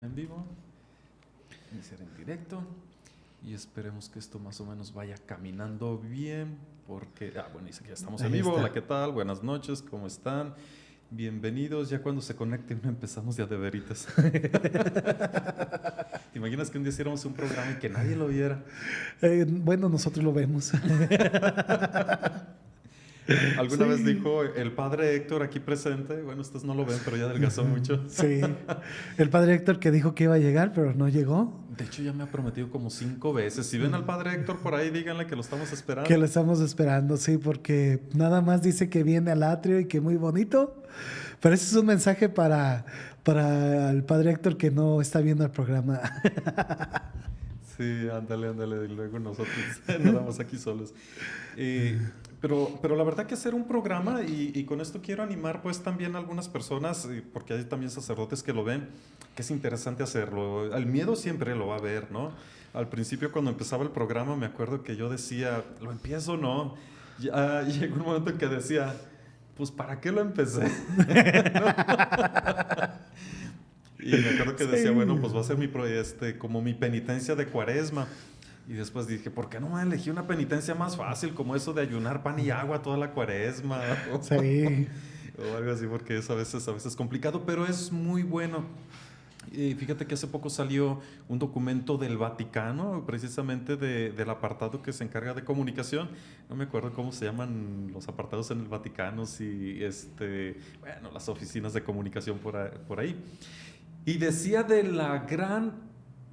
En vivo, iniciar en directo y esperemos que esto más o menos vaya caminando bien porque, bueno, dice que ya estamos en Ahí vivo. está. Hola, ¿qué tal? Buenas noches, ¿cómo están? Bienvenidos, ya cuando se conecten empezamos ya de veritas. ¿Te imaginas que un día hiciéramos un programa y que nadie lo viera? Bueno, nosotros lo vemos. Alguna vez Sí, dijo el padre Héctor aquí presente, bueno, ustedes no lo ven, pero ya adelgazó mucho. sí. El padre Héctor que dijo que iba a llegar, pero no llegó. De hecho, ya me ha prometido como 5 veces. Si ven al padre Héctor por ahí, díganle que lo estamos Que lo esperando. estamos esperando, sí, porque nada más dice que viene al atrio y que muy bonito. Pero ese es un mensaje para el padre Héctor que no está viendo el programa. Sí, ándale, ándale. Y luego nosotros nos damos aquí solos. Pero la verdad que hacer un programa, y con esto quiero animar pues también a algunas personas, porque hay también sacerdotes que lo ven, que es interesante hacerlo. El miedo siempre lo va a haber, ¿no? Al principio cuando empezaba el programa me acuerdo que yo decía, ¿lo empiezo o no? Ya llegó un momento en que decía, pues ¿para qué lo empecé? Y me acuerdo que decía, bueno, Sí. pues va a ser como mi penitencia de Cuaresma. Y después dije, ¿por qué no me elegí una penitencia más fácil como eso de ayunar pan y agua toda la Cuaresma? Sí. O algo así, porque es a veces complicado, pero es muy bueno. Y fíjate que hace poco salió un documento del Vaticano, precisamente del apartado que se encarga de comunicación. No me acuerdo cómo se llaman los apartados en el Vaticano, si bueno, las oficinas de comunicación por ahí. Y decía de la gran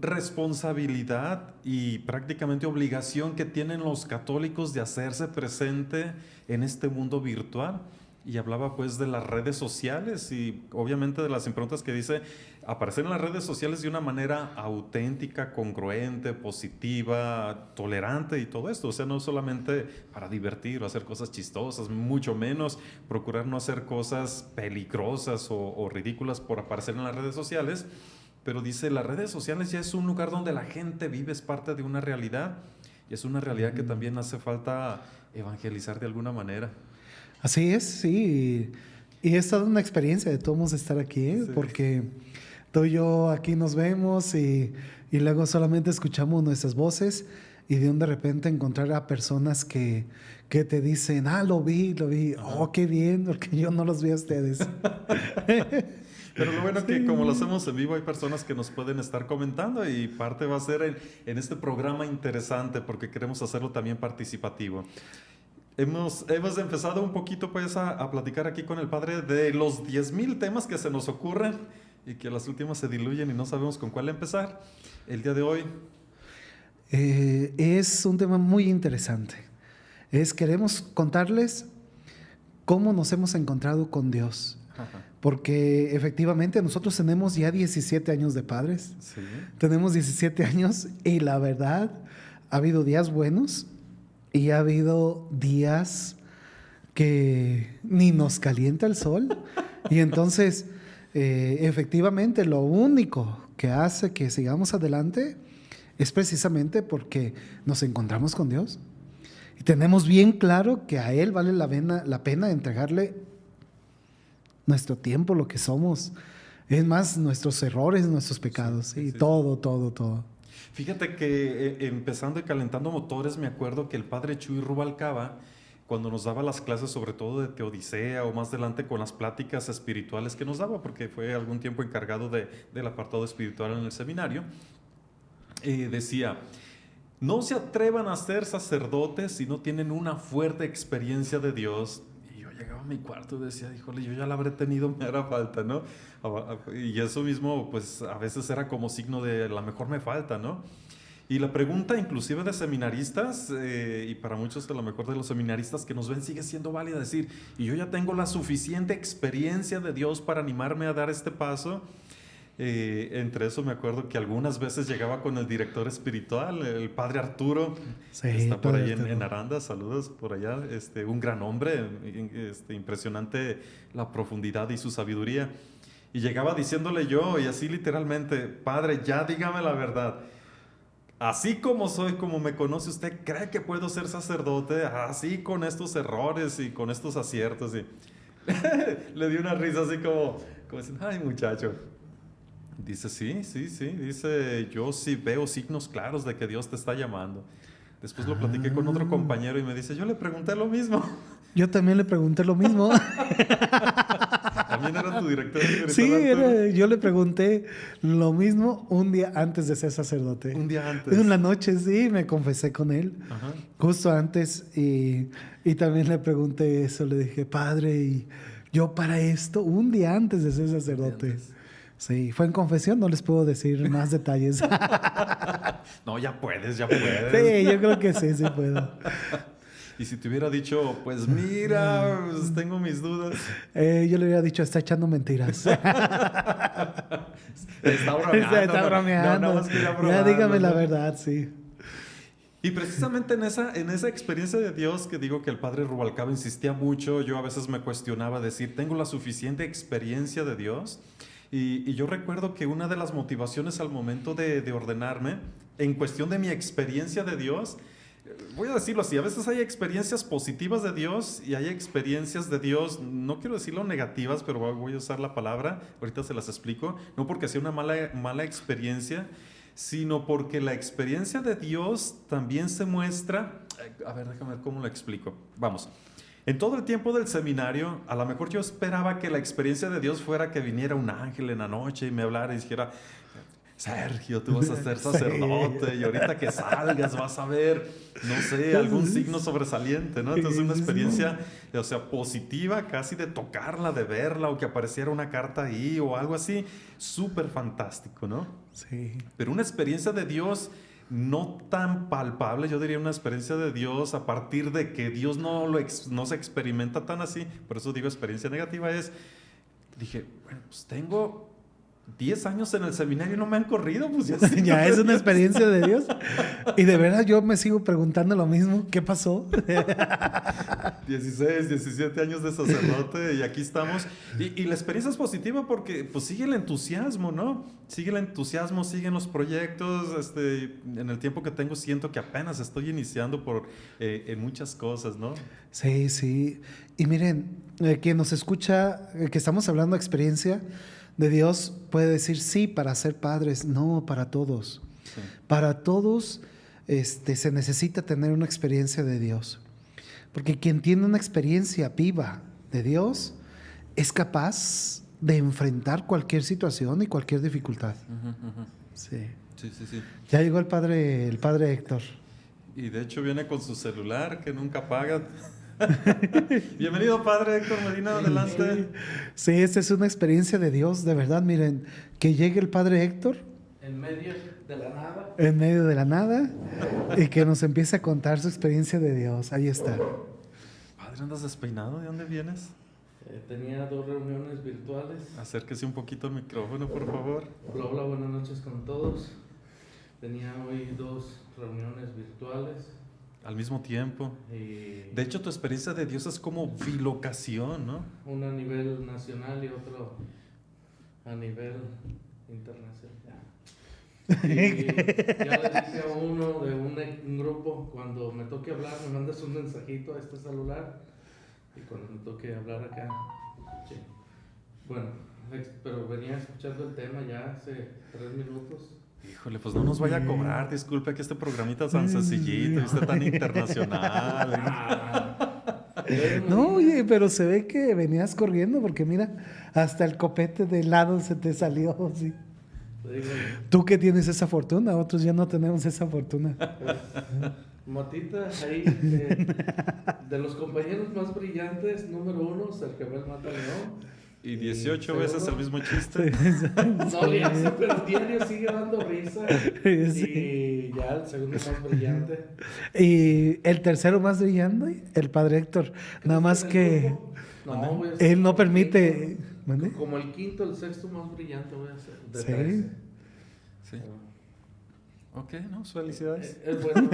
responsabilidad y prácticamente obligación que tienen los católicos de hacerse presente en este mundo virtual. Y hablaba pues de las redes sociales y obviamente de las improntas que dice aparecer en las redes sociales de una manera auténtica, congruente, positiva, tolerante y todo esto. O sea, no solamente para divertir o hacer cosas chistosas, mucho menos procurar no hacer cosas peligrosas o ridículas por aparecer en las redes sociales. Pero dice, las redes sociales ya es un lugar donde la gente vive, es parte de una realidad. Y es una realidad que también hace falta evangelizar de alguna manera. Así es, sí. Y es toda una experiencia de todos estar aquí, ¿eh? Sí. Porque tú y yo aquí nos vemos y luego solamente escuchamos nuestras voces y de repente encontrar a personas que te dicen, lo vi, Ajá. oh, qué bien, porque yo no los vi a ustedes. Pero lo bueno que como lo Sí. hacemos en vivo hay personas que nos pueden estar comentando y parte va a ser en este programa interesante porque queremos hacerlo también participativo. Hemos empezado un poquito pues a platicar aquí con el padre de los 10,000 temas que se nos ocurren y que las últimas se diluyen y no sabemos con cuál empezar. El día de hoy, Es un tema muy interesante. Queremos contarles cómo nos hemos encontrado con Dios. ajá, Porque efectivamente nosotros tenemos ya 17 años de padres. sí, Tenemos 17 años y la verdad, ha habido días buenos y ha habido días que ni nos calienta el sol. Y entonces, efectivamente, lo único que hace que sigamos adelante es precisamente porque nos encontramos con Dios. Y tenemos bien claro que a Él vale la pena entregarle nuestro tiempo, lo que somos. Es más, nuestros errores, nuestros sí, pecados, y sí, sí. todo, todo, todo. Fíjate que empezando y calentando motores, me acuerdo que el padre Chuy Rubalcaba, cuando nos daba las clases, sobre todo de Teodicea o más adelante con las pláticas espirituales que nos daba, porque fue algún tiempo encargado del apartado espiritual en el seminario, decía, no se atrevan a ser sacerdotes si no tienen una fuerte experiencia de Dios. Y yo llegaba a mi cuarto y decía, híjole, yo ya la habré tenido, me hará falta, ¿no? Y eso mismo, pues a veces era como signo de, a lo mejor me falta, ¿no? Y la pregunta inclusive de seminaristas, y para muchos a lo mejor de los seminaristas que nos ven, sigue siendo válida, decir, y yo ya tengo la suficiente experiencia de Dios para animarme a dar este paso. Entre eso me acuerdo que algunas veces llegaba con el director espiritual, el padre Arturo, que Sí, está por padre ahí en Arturo. Aranda, saludos por allá, un gran hombre, impresionante la profundidad y su sabiduría. Y llegaba diciéndole yo, y así literalmente, padre, ya dígame la verdad. Así como soy, como me conoce usted, ¿cree que puedo ser sacerdote? Así con estos errores y con estos aciertos. Y le di una risa así como diciendo, ay muchacho, Dice, sí, sí, sí. Dice, yo sí veo signos claros de que Dios te está llamando. Después lo platiqué con otro Ah, compañero y me dice, yo le pregunté lo mismo. yo también le pregunté lo mismo. También era tu director espiritual, Sí, Arturo. yo le pregunté lo mismo un día antes de ser sacerdote. Un día En antes. la noche, sí, me confesé con él, Ajá. justo antes, y también le pregunté eso, le dije, padre, y yo para esto, un día antes de ser Un día sacerdote. antes. Sí, fue en confesión, no les puedo decir más detalles. No, ya puedes, ya puedes. Sí, yo creo que sí, sí puedo. Y si te hubiera dicho, pues mira, pues tengo mis dudas. Yo le hubiera dicho, está echando mentiras. Está Está bromeando. No, nada bromeando. más quería Ya dígame probarlo, la ¿no? verdad, sí. Y precisamente en esa experiencia de Dios que digo que el padre Rubalcaba insistía mucho, yo a veces me cuestionaba decir, ¿tengo la suficiente experiencia de Dios? Y yo recuerdo que una de las motivaciones al momento de ordenarme, en cuestión de mi experiencia de Dios, voy a decirlo así, a veces hay experiencias positivas de Dios y hay experiencias de Dios, no quiero decirlo negativas, pero voy a usar la palabra, ahorita se las explico, no porque sea una mala experiencia, sino porque la experiencia de Dios también se muestra, a ver, déjame ver cómo lo explico. Vamos, en todo el tiempo del seminario, a lo mejor yo esperaba que la experiencia de Dios fuera que viniera un ángel en la noche y me hablara y dijera, Sergio, tú vas a ser sacerdote y ahorita que salgas vas a ver, no sé, algún signo sobresaliente, ¿no? Entonces una experiencia, o sea, positiva, casi de tocarla, de verla o que apareciera una carta ahí o algo así, súper fantástico, ¿no? Sí. Pero una experiencia de Dios no tan palpable, yo diría una experiencia de Dios a partir de que Dios no se experimenta tan así, por eso digo experiencia negativa es, dije, bueno, pues tengo 10 años en el seminario y no me han corrido, pues ya sí, Ya es una Dios. experiencia de Dios. Y de verdad yo me sigo preguntando lo mismo. ¿Qué pasó? 16, 17 años de sacerdote y aquí estamos. Y la experiencia es positiva porque pues sigue el entusiasmo, ¿no? Sigue el entusiasmo, siguen los proyectos. En el tiempo que tengo siento que apenas estoy iniciando en muchas cosas, ¿no? Sí, sí. Y miren, quien nos escucha, que estamos hablando de experiencia de Dios, puede decir sí para ser padres. No, para todos. Sí. Para todos se necesita tener una experiencia de Dios. Porque quien tiene una experiencia viva de Dios es capaz de enfrentar cualquier situación y cualquier dificultad. Ujú, ujú. Sí. Sí, sí, sí. Ya llegó el padre Héctor. Y de hecho viene con su celular que nunca apaga. Bienvenido, padre Héctor Medina, adelante. Sí, esta es una experiencia de Dios, de verdad. Miren, que llegue el padre Héctor En medio de la nada. en medio de la nada y que nos empiece a contar su experiencia de Dios. Ahí está. Padre, ¿andas despeinado? ¿De dónde vienes? Tenía 2 reuniones virtuales. Acérquese un poquito al micrófono, por favor. Hola, hola, buenas noches con todos. Tenía hoy 2 reuniones virtuales. Al mismo tiempo. Y De hecho, tu experiencia de Dios es como bilocación, ¿no? una a nivel nacional y otro a nivel internacional. Y ya le dije a uno de un grupo, cuando me toque hablar, me mandas un mensajito a este celular. Y cuando me toque hablar acá, sí. Bueno, pero venía escuchando el tema ya hace 3 minutos. Híjole, pues no nos vaya a cobrar. Disculpe que este programita tan sencillito y usted tan internacional. No, oye, pero se ve que venías corriendo porque mira, hasta el copete de lado se te salió. Sí. Digo, Tú que tienes esa fortuna, otros ya no tenemos esa fortuna. pues, Matita, ahí, de los compañeros más brillantes, número 1, Sergio Abel Mata León. Y 18 veces el mismo chiste. No le hace, pero diario sigue dando risa. Sí. Y ya el segundo más brillante. Y el tercero más brillante, el padre Héctor. Nada más que No, voy a ser él no como el permite. quinto. ¿Mande? Como el quinto, el sexto más brillante voy a ser. De Sí. 13. Sí. Ok, no, felicidades. Es bueno.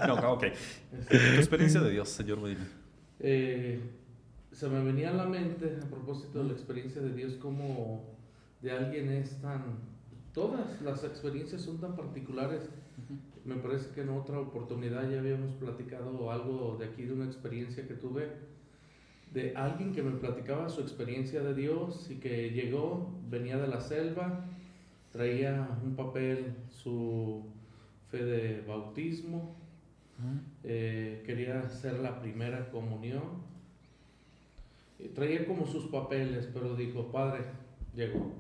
No, ok. Tu experiencia de Dios, señor Medina. Se me venía a la mente, a propósito de la experiencia de Dios, como de alguien es tan... Todas las experiencias son tan particulares. Me parece que en otra oportunidad ya habíamos platicado algo de aquí, de una experiencia que tuve, de alguien que me platicaba su experiencia de Dios y que llegó, venía de la selva, traía un papel, su fe de bautismo, quería hacer la primera comunión, y traía como sus papeles, pero dijo, Padre, llegó.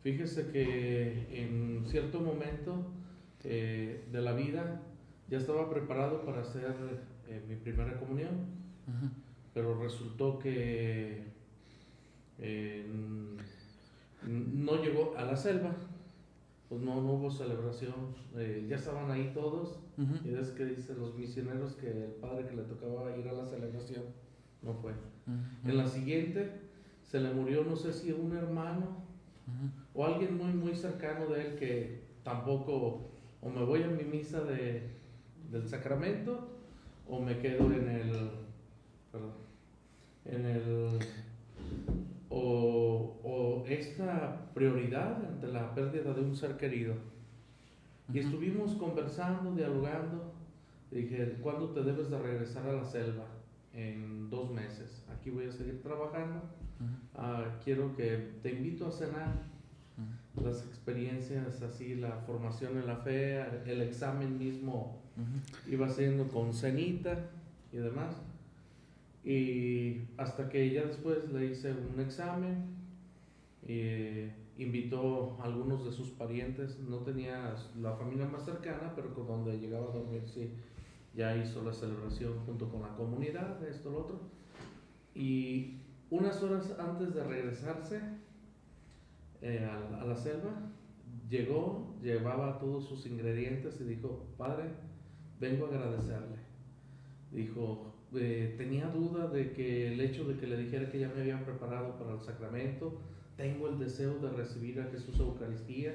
Fíjese que en cierto momento de la vida ya estaba preparado para hacer mi primera comunión, pero resultó que no llegó a la selva, pues no hubo celebración, ya estaban ahí todos, y es que dicen los misioneros que el padre que le tocaba ir a la celebración no fue. En la siguiente se le murió, no sé si un hermano o alguien muy muy cercano de él, que tampoco, o me voy a mi misa del sacramento o me quedo o esta prioridad ante la pérdida de un ser querido. Y estuvimos conversando, dialogando, y dije, ¿cuándo te debes de regresar a la selva? En 2 meses. Aquí voy a seguir trabajando. Quiero que te invito a cenar. Las experiencias así, la formación en la fe, el examen mismo iba haciendo con cenita y demás. Y hasta que ya después le hice un examen, invitó a algunos de sus parientes, no tenía la familia más cercana, pero con donde llegaba a dormir, sí, ya hizo la celebración junto con la comunidad, esto, lo otro. Y unas horas antes de regresarse a la selva, llegó, llevaba todos sus ingredientes y dijo, Padre, vengo a agradecerle. Dijo, tenía duda de que el hecho de que le dijera que ya me habían preparado para el sacramento, tengo el deseo de recibir a Jesús a Eucaristía,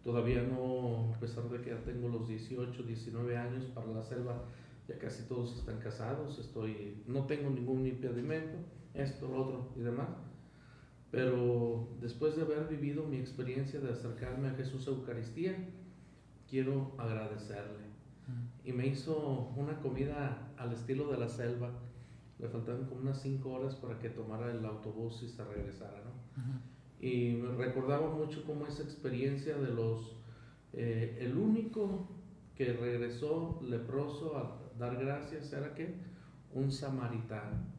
todavía no, a pesar de que ya tengo los 18, 19 años, para la selva ya casi todos están casados, no tengo ningún impedimento, esto, lo otro y demás. Pero después de haber vivido mi experiencia de acercarme a Jesús a Eucaristía, quiero agradecerle. Y me hizo una comida al estilo de la selva. Le faltaban como unas 5 horas para que tomara el autobús y se regresara, ¿no? Y me recordaba mucho como esa experiencia de el único que regresó leproso a dar gracias era que un samaritano.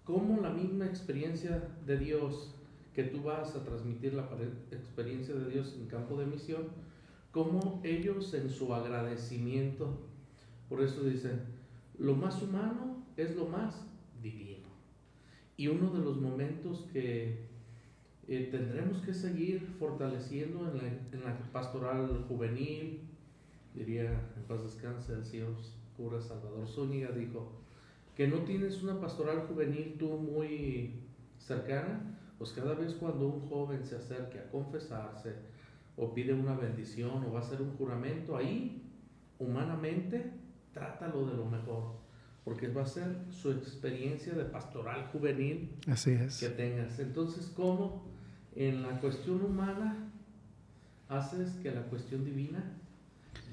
Como la misma experiencia de Dios, que tú vas a transmitir la experiencia de Dios en campo de misión, como ellos en su agradecimiento, por eso dicen, lo más humano es lo más divino. Y uno de los momentos que tendremos que seguir fortaleciendo en la pastoral juvenil, diría, en paz descanse el señor cura Salvador Zúñiga, dijo, que no tienes una pastoral juvenil tú muy cercana, pues cada vez cuando un joven se acerque a confesarse o pide una bendición o va a hacer un juramento, ahí humanamente trátalo de lo mejor, porque va a ser su experiencia de pastoral juvenil. Así es. Que tengas. Entonces, ¿cómo en la cuestión humana haces que la cuestión divina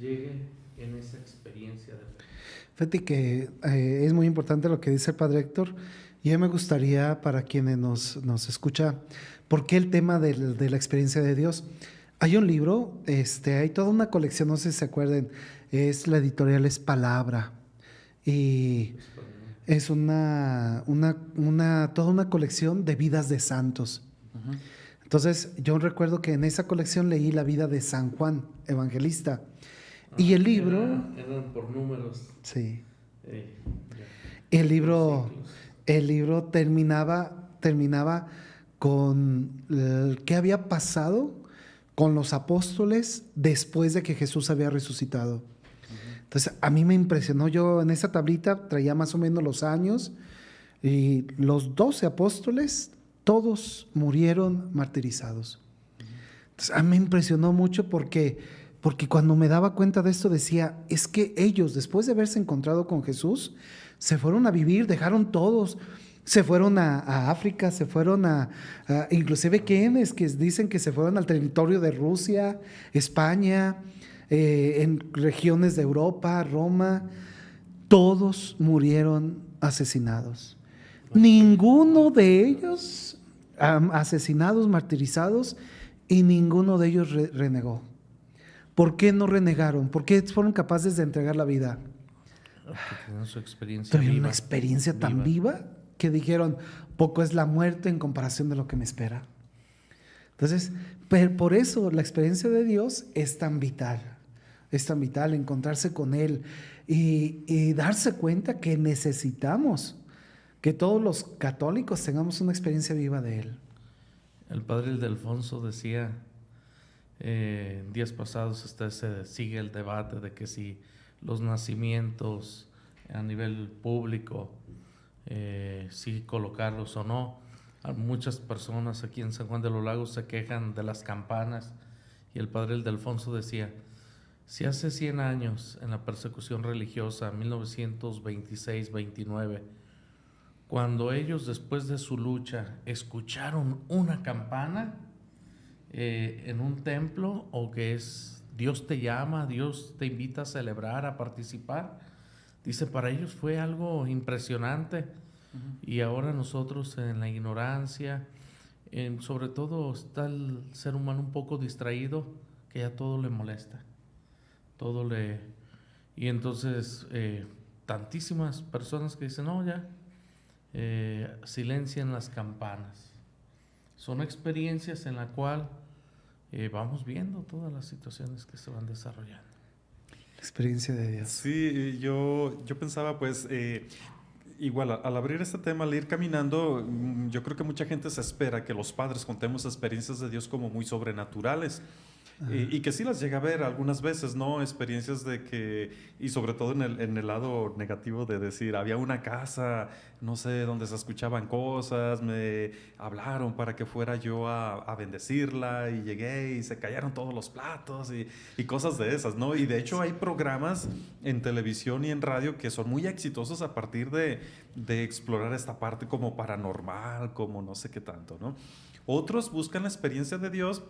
llegue en esa experiencia de fe? Fíjate que es muy importante lo que dice el Padre Héctor, y a mí me gustaría, para quienes nos escucha, ¿por qué el tema de la experiencia de Dios? Hay un libro, hay toda una colección, no sé si se acuerden, la editorial es Palabra, y es toda una colección de vidas de santos. Entonces, yo recuerdo que en esa colección leí la vida de San Juan Evangelista. Y el libro... Eran por números. Sí. El libro terminaba con qué había pasado con los apóstoles después de que Jesús había resucitado. Entonces, a mí me impresionó. Yo en esa tablita traía más o menos los años, y los 12 apóstoles, todos murieron martirizados. Entonces, a mí me impresionó mucho porque cuando me daba cuenta de esto decía, es que ellos, después de haberse encontrado con Jesús, se fueron a vivir, dejaron todos, se fueron a África, se fueron inclusive quienes que dicen que se fueron al territorio de Rusia, España, en regiones de Europa, Roma, todos murieron asesinados. Ninguno de ellos asesinados, martirizados, y ninguno de ellos renegó. ¿Por qué no renegaron? ¿Por qué fueron capaces de entregar la vida? Porque tuvieron su experiencia Tuvieron viva. una experiencia tan viva que dijeron, poco es la muerte en comparación de lo que me espera. Entonces, por eso la experiencia de Dios es tan vital encontrarse con Él y darse cuenta que necesitamos que todos los católicos tengamos una experiencia viva de Él. El padre Ildefonso decía, días pasados sigue el debate de que si los nacimientos a nivel público, si colocarlos o no. Muchas personas aquí en San Juan de los Lagos se quejan de las campanas, y el padre Ildefonso decía, si hace 100 años en la persecución religiosa, 1926-29, cuando ellos después de su lucha escucharon una campana en un templo, o que es Dios te llama, Dios te invita a celebrar, a participar, dice, para ellos fue algo impresionante. Y ahora nosotros en la ignorancia, sobre todo está el ser humano un poco distraído, que ya todo le molesta, y entonces tantísimas personas que dicen, no, ya, silencian las campanas. Son experiencias en la cual vamos viendo todas las situaciones que se van desarrollando. La experiencia de Dios. Sí, yo pensaba pues, igual al abrir este tema, al ir caminando, yo creo que mucha gente se espera que los padres contemos experiencias de Dios como muy sobrenaturales. Y que sí las llega a ver algunas veces, ¿no? Experiencias de que, y sobre todo en el lado negativo de decir, había una casa, no sé, donde se escuchaban cosas, me hablaron para que fuera yo a bendecirla, y llegué y se cayeron todos los platos y cosas de esas, ¿no? Y de hecho hay programas en televisión y en radio que son muy exitosos a partir de explorar esta parte como paranormal, como no sé qué tanto, ¿no? Otros buscan la experiencia de Dios.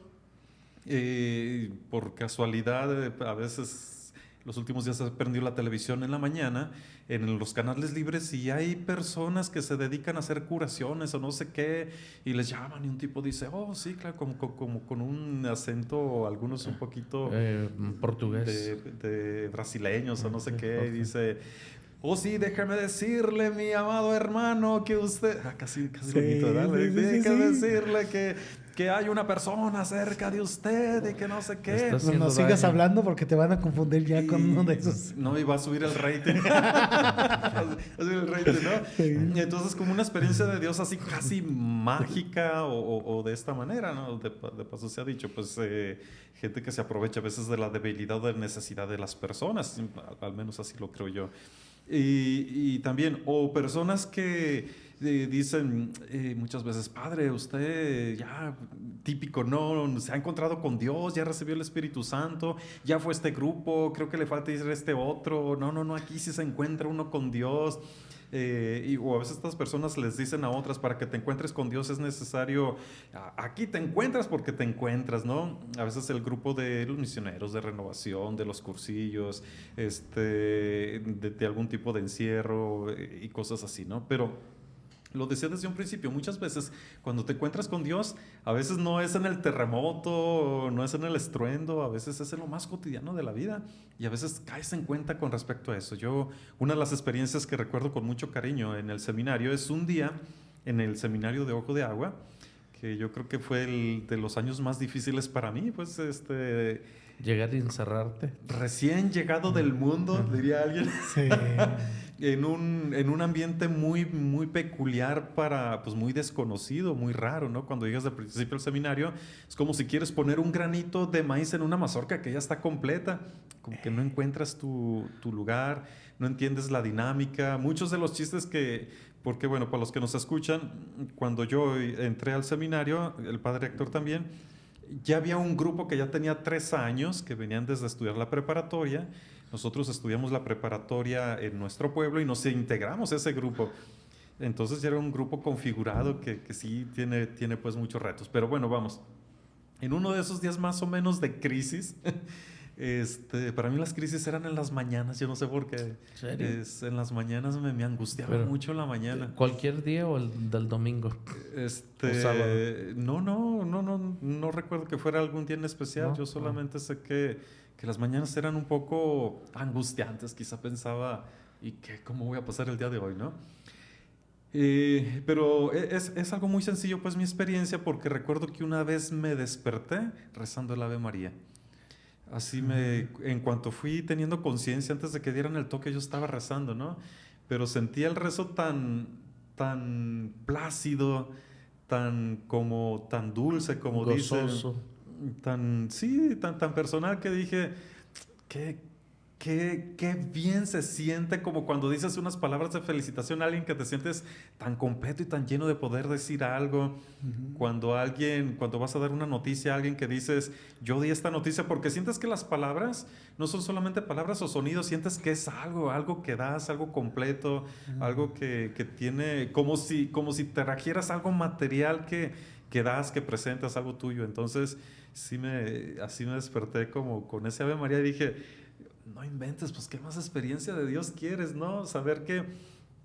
Por casualidad, a veces los últimos días he prendido la televisión en la mañana, en los canales libres, y hay personas que se dedican a hacer curaciones o no sé qué, y les llaman y un tipo dice, oh sí, claro, como con un acento, algunos un poquito portugués, de brasileños o no sé qué, y dice, oh sí, déjame decirle, mi amado hermano, que usted, casi Sí, bonito, ¿verdad? sí, Déjame sí. decirle que hay una persona cerca de used y que no sé qué. No sigas hablando porque te van a confundir ya con uno de esos. No, y va a subir el rating. Va a subir el rating, ¿no? Sí. Entonces, como una experiencia de Dios así casi mágica o de esta manera, ¿no? De paso se ha dicho, pues gente que se aprovecha a veces de la debilidad o de necesidad de las personas, al menos así lo creo yo. Y también, o personas que dicen muchas veces, padre, usted ya, típico, no, se ha encontrado con Dios, ya recibió el Espíritu Santo, ya fue este grupo, creo que le falta ir a este otro, no, aquí sí se encuentra uno con Dios. O a veces estas personas les dicen a otras, para que te encuentres con Dios es necesario, aquí te encuentras porque te encuentras, ¿no? A veces el grupo de los misioneros de renovación, de los cursillos, de algún tipo de encierro y cosas así, ¿no? Pero lo decía desde un principio, muchas veces cuando te encuentras con Dios, a veces no es en el terremoto, no es en el estruendo, a veces es en lo más cotidiano de la vida, y a veces caes en cuenta con respecto a eso. Una de las experiencias que recuerdo con mucho cariño en el seminario es un día en el seminario de Ojo de Agua, que yo creo que fue de los años más difíciles para mí, pues llegar y encerrarte. Recién llegado del mundo, diría alguien. Sí. En un ambiente muy, muy peculiar, pues muy desconocido, muy raro, ¿no? Cuando llegas al principio al seminario, es como si quieres poner un granito de maíz en una mazorca que ya está completa, como que no encuentras tu lugar, no entiendes la dinámica. Muchos de los chistes porque bueno, para los que nos escuchan, cuando yo entré al seminario, el padre Héctor también, ya había un grupo que ya tenía 3 años, que venían desde estudiar la preparatoria. Nosotros estudiamos la preparatoria en nuestro pueblo y nos integramos a ese grupo. Entonces ya era un grupo configurado que sí tiene pues muchos retos. Pero bueno, vamos. En uno de esos días más o menos de crisis, Para mí las crisis eran en las mañanas, yo no sé por qué. ¿En serio? En las mañanas me angustiaba Pero, mucho la mañana. ¿cualquier día o el del domingo? sábado. No recuerdo que fuera algún día en especial. ¿No? Yo solamente sé que las mañanas eran un poco angustiantes. Quizá pensaba, ¿cómo voy a pasar el día de hoy, no? Pero es algo muy sencillo, pues, mi experiencia, porque recuerdo que una vez me desperté rezando el Ave María. En cuanto fui teniendo conciencia, antes de que dieran el toque, yo estaba rezando, ¿no? Pero sentía el rezo tan plácido, tan dulce, como Gozoso. dicen, sí, tan personal, que dije, qué bien se siente, como cuando dices unas palabras de felicitación a alguien, que te sientes tan completo y tan lleno de poder decir algo. Cuando vas a dar una noticia a alguien, que dices, yo di esta noticia, porque sientes que las palabras no son solamente palabras o sonidos, sientes que es algo que das, algo completo, algo que tiene, como si trajeras algo material que das, que presentas, algo tuyo. Entonces, así me desperté como con ese Ave María, y dije, no inventes, pues qué más experiencia de Dios quieres, ¿no? Saber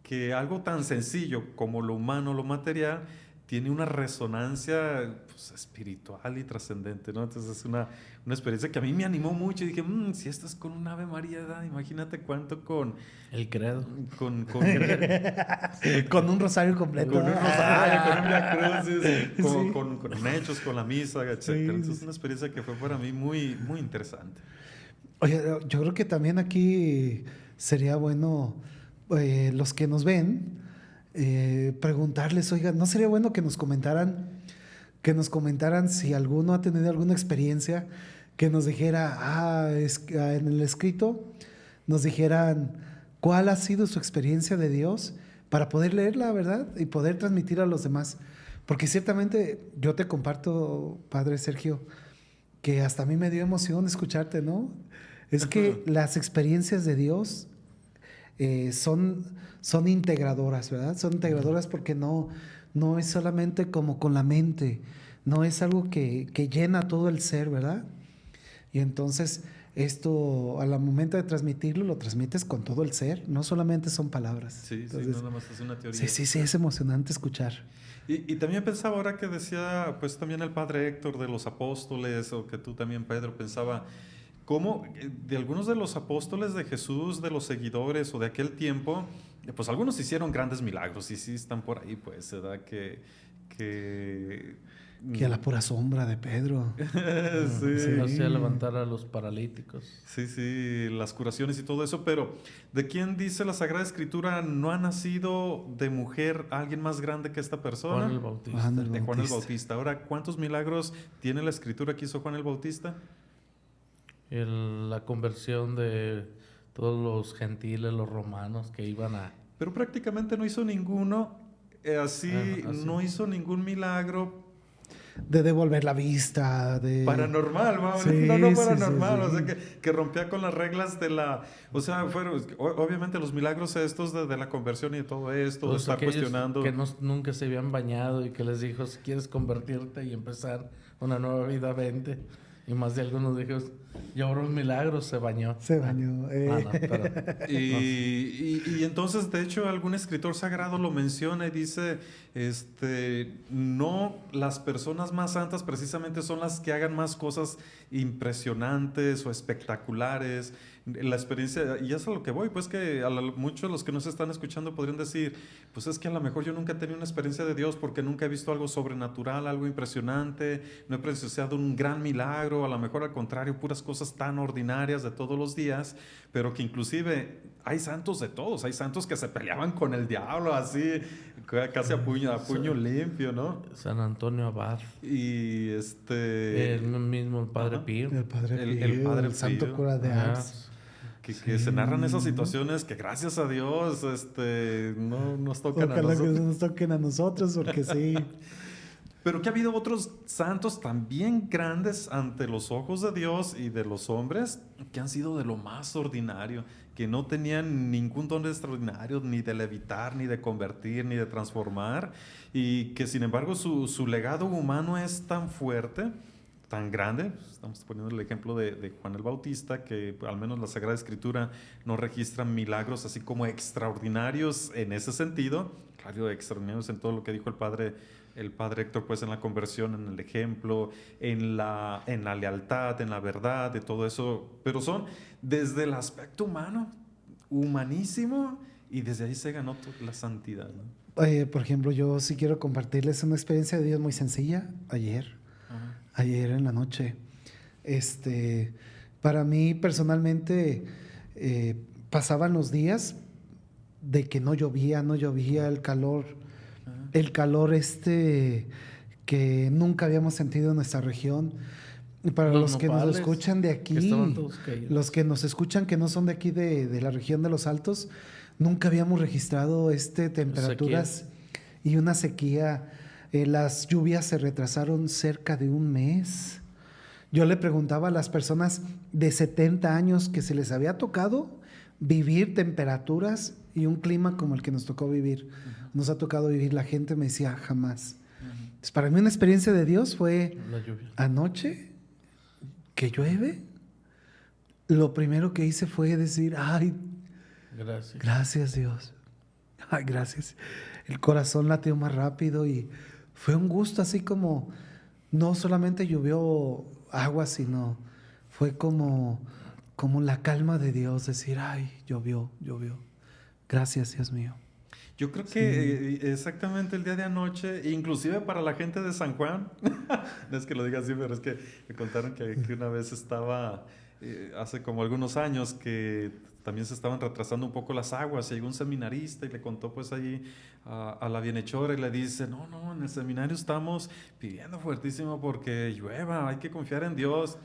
que algo tan sencillo como lo humano, lo material, tiene una resonancia, pues, espiritual y trascendente, ¿no? Entonces es una experiencia que a mí me animó mucho, y dije, si esto es con un Ave María, imagínate cuánto con El credo. con Con un rosario completo. con un rosario, con un Via Crucis, Sí. con hechos, con la misa, etc. Sí. Entonces es una experiencia que fue para mí muy, muy interesante. Oye, yo creo que también aquí sería bueno, los que nos ven, preguntarles, oiga, ¿no sería bueno que nos comentaran si alguno ha tenido alguna experiencia, que nos dijera, en el escrito, nos dijeran cuál ha sido su experiencia de Dios, para poder leerla, ¿verdad? Y poder transmitir a los demás. Porque ciertamente yo te comparto, Padre Sergio, que hasta a mí me dio emoción escucharte, ¿no? Es que las experiencias de Dios son integradoras, ¿verdad? Son integradoras porque no es solamente como con la mente, no es algo que llena todo el ser, ¿verdad? Y entonces esto, al momento de transmitirlo, lo transmites con todo el ser, no solamente son palabras. Sí, Entonces, no nada más es una teoría. sí, es emocionante escuchar. Y también pensaba, ahora que decía, pues también el padre Héctor de los apóstoles, o que tú también, Pedro, pensaba cómo de algunos de los apóstoles de Jesús, de los seguidores o de aquel tiempo, pues algunos hicieron grandes milagros, y sí están por ahí, pues, ¿verdad? Que a la pura sombra de Pedro. Sí. Hacía levantar a los paralíticos. Sí, las curaciones y todo eso, pero ¿de quién dice la Sagrada Escritura? No ha nacido de mujer alguien más grande que esta persona. Juan el Bautista. Juan Juan el Bautista. Ahora, ¿cuántos milagros tiene la Escritura que hizo Juan el Bautista? La conversión de todos los gentiles, los romanos que iban a... Pero prácticamente no hizo ninguno, así. No hizo ningún milagro De devolver la vista, paranormal, vamos. Sí, no sí, paranormal, sí. o sea, que rompía con las reglas de la... O sea, fueron obviamente los milagros estos de la conversión y de todo esto, de Todos estar aquellos cuestionando. que nunca se habían bañado y que les dijo, si quieres convertirte y empezar una nueva vida, vente. Y más de algunos dijo, y ahora un milagro, se bañó. Se bañó. No, pero... Y entonces, de hecho, algún escritor sagrado lo menciona y dice, no, las personas más santas precisamente son las que hagan más cosas impresionantes o espectaculares. La experiencia, y es a lo que voy, pues que muchos de los que nos están escuchando podrían decir, pues es que a lo mejor yo nunca he tenido una experiencia de Dios porque nunca he visto algo sobrenatural, algo impresionante, no he presenciado un gran milagro, a lo mejor al contrario, puras cosas tan ordinarias de todos los días, pero que inclusive hay santos de todos, hay santos que se peleaban con el diablo así, casi a puño limpio, ¿no? San Antonio Abad. Y El mismo, el Padre Ajá. Pío. El Padre El Pío, Padre el Santo Pío. Cura de Ah, Ars. Que se narran esas situaciones que gracias a Dios no nos tocan a Ojalá que nosotros. nos toquen a nosotros, porque sí. Pero que ha habido otros santos también grandes ante los ojos de Dios y de los hombres, que han sido de lo más ordinario, que no tenían ningún don extraordinario, ni de levitar, ni de convertir, ni de transformar, y que sin embargo su legado humano es tan fuerte, tan grande. Estamos poniendo el ejemplo de Juan el Bautista, que al menos la Sagrada Escritura no registra milagros así como extraordinarios en ese sentido. Claro, extraordinarios en todo lo que dijo el padre Héctor, pues en la conversión, en el ejemplo, en la lealtad, en la verdad, de todo eso. Pero son desde el aspecto humano, humanísimo, y desde ahí se ganó la santidad, ¿no? Por ejemplo, yo sí quiero compartirles una experiencia de Dios muy sencilla. Ayer en la noche. Para mí personalmente pasaban los días de que no llovía el calor que nunca habíamos sentido en nuestra región. Y para los que nos escuchan de aquí, los que nos escuchan que no son de aquí de la región de los Altos, nunca habíamos registrado temperaturas y una sequía. Las lluvias se retrasaron cerca de un mes. Yo le preguntaba a las personas de 70 años que se les había tocado vivir temperaturas y un clima como el que nos tocó vivir. Nos ha tocado vivir. La gente me decía, jamás. Entonces, para mí una experiencia de Dios fue anoche que llueve. Lo primero que hice fue decir, ay, gracias Dios. Ay, gracias. El corazón latió más rápido y fue un gusto, así como no solamente llovió agua, sino fue como la calma de Dios, decir, ay, llovió. Gracias, Dios mío. Yo creo que exactamente el día de anoche, inclusive para la gente de San Juan, no es que lo diga así, pero es que me contaron que una vez estaba, hace como algunos años, que también se estaban retrasando un poco las aguas, y llegó un seminarista y le contó pues allí a la bienhechora y le dice, no, en el seminario estamos pidiendo fuertísimo porque llueva, hay que confiar en Dios.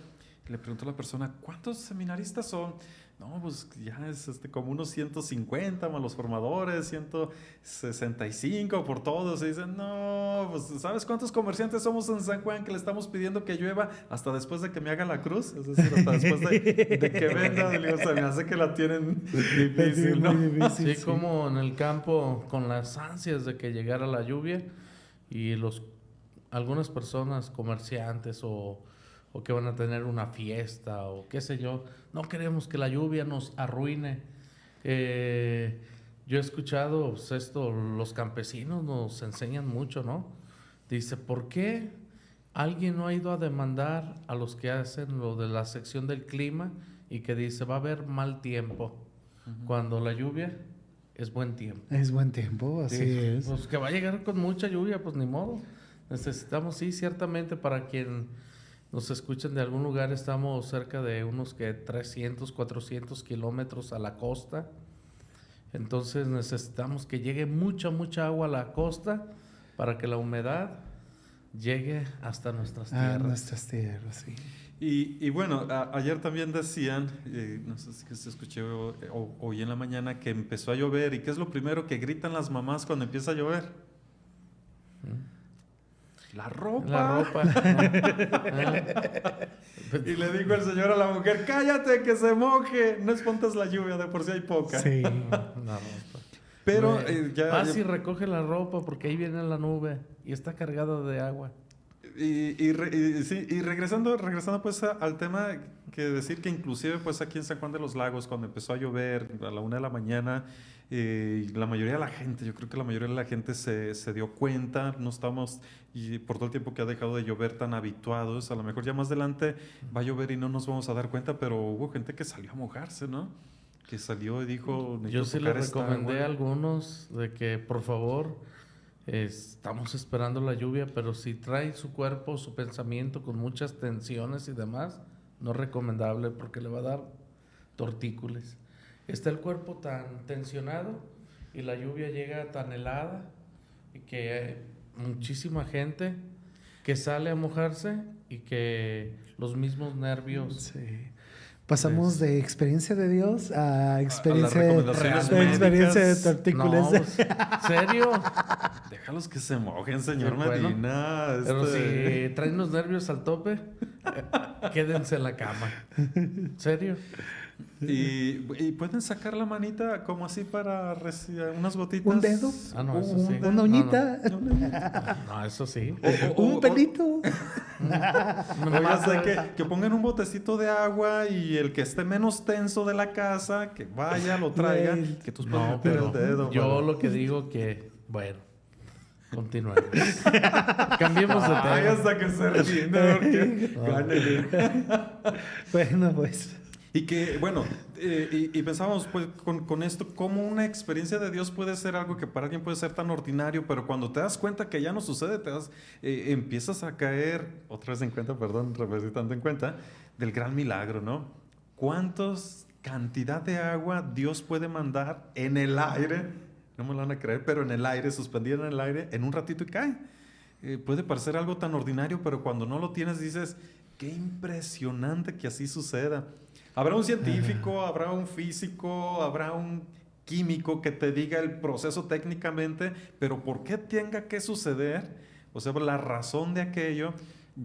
Y le preguntó a la persona, ¿cuántos seminaristas son? No, pues ya es como unos 150 más los formadores, 165 por todos. Y dicen, no, pues ¿sabes cuántos comerciantes somos en San Juan que le estamos pidiendo que llueva hasta después de que me haga la cruz? Es decir, hasta después de que venda. Digo, se me hace que la tienen difícil, ¿no? Sí, como en el campo, con las ansias de que llegara la lluvia, y algunas personas, comerciantes o que van a tener una fiesta o qué sé yo, no queremos que la lluvia nos arruine. Yo he escuchado pues, los campesinos nos enseñan mucho, ¿no? Dice, ¿por qué alguien no ha ido a demandar a los que hacen lo de la sección del clima y que dice, va a haber mal tiempo, cuando la lluvia es buen tiempo? Es buen tiempo, así es. Pues que va a llegar con mucha lluvia, pues ni modo. Necesitamos, sí, ciertamente, para quien nos escuchan de algún lugar, estamos cerca de unos 300, 400 kilómetros a la costa. Entonces necesitamos que llegue mucha agua a la costa para que la humedad llegue hasta nuestras tierras. Nuestras tierras, sí. Y bueno, ayer también decían, no sé si se escuché hoy en la mañana, que empezó a llover. ¿Y qué es lo primero que gritan las mamás cuando empieza a llover? La ropa. Y le dijo el Señor a la mujer, cállate que se moje, no espantes la lluvia, de por sí hay poca. Sí. La ropa. Pero vas y recoge la ropa porque ahí viene la nube y está cargada de agua. Y regresando pues al tema, que decir que inclusive pues aquí en San Juan de los Lagos, cuando empezó a llover a la 1 de la mañana, la mayoría de la gente, yo creo que la mayoría de la gente se dio cuenta, no estamos, y por todo el tiempo que ha dejado de llover, tan habituados. A lo mejor ya más adelante va a llover y no nos vamos a dar cuenta, pero hubo gente que salió a mojarse, ¿no? Que salió y dijo, yo sí les recomendé a algunos de que por favor, estamos esperando la lluvia, pero si trae su cuerpo, su pensamiento con muchas tensiones y demás, no es recomendable porque le va a dar tortícolis. Está el cuerpo tan tensionado y la lluvia llega tan helada y que hay muchísima gente que sale a mojarse y que los mismos nervios... Sí. Pasamos de experiencia de Dios a experiencia de tortícolis. No, pues, ¿serio? Déjalos que se mojen, señor Bueno, Medina. Pero si traen los nervios al tope, quédense en la cama. ¿Serio? Y pueden sacar la manita como así para unas gotitas. ¿Un dedo? Ah, no, eso sí. ¿Una uñita? No, eso sí. ¿Un pelito? Oigas, que pongan un botecito de agua y el que esté menos tenso de la casa, que vaya, lo traiga, Güey. que tú No, meter el pero dedo. yo lo que digo que, bueno, continuemos. Cambiemos de Ay, tema. hasta que se entiende, porque gánele. Bueno, pues. Y que, bueno, y pensábamos pues con esto, cómo una experiencia de Dios puede ser algo que para alguien puede ser tan ordinario, pero cuando te das cuenta que ya no sucede, empiezas a caer, otra vez en cuenta, perdón, representando en cuenta, del gran milagro, ¿no? ¿Cuántos cantidad de agua Dios puede mandar en el aire? No me lo van a creer, pero en el aire, suspendida en el aire, en un ratito y cae. Puede parecer algo tan ordinario, pero cuando no lo tienes dices, qué impresionante que así suceda. Habrá un científico, habrá un físico, habrá un químico que te diga el proceso técnicamente, pero ¿por qué tenga que suceder? O sea, la razón de aquello,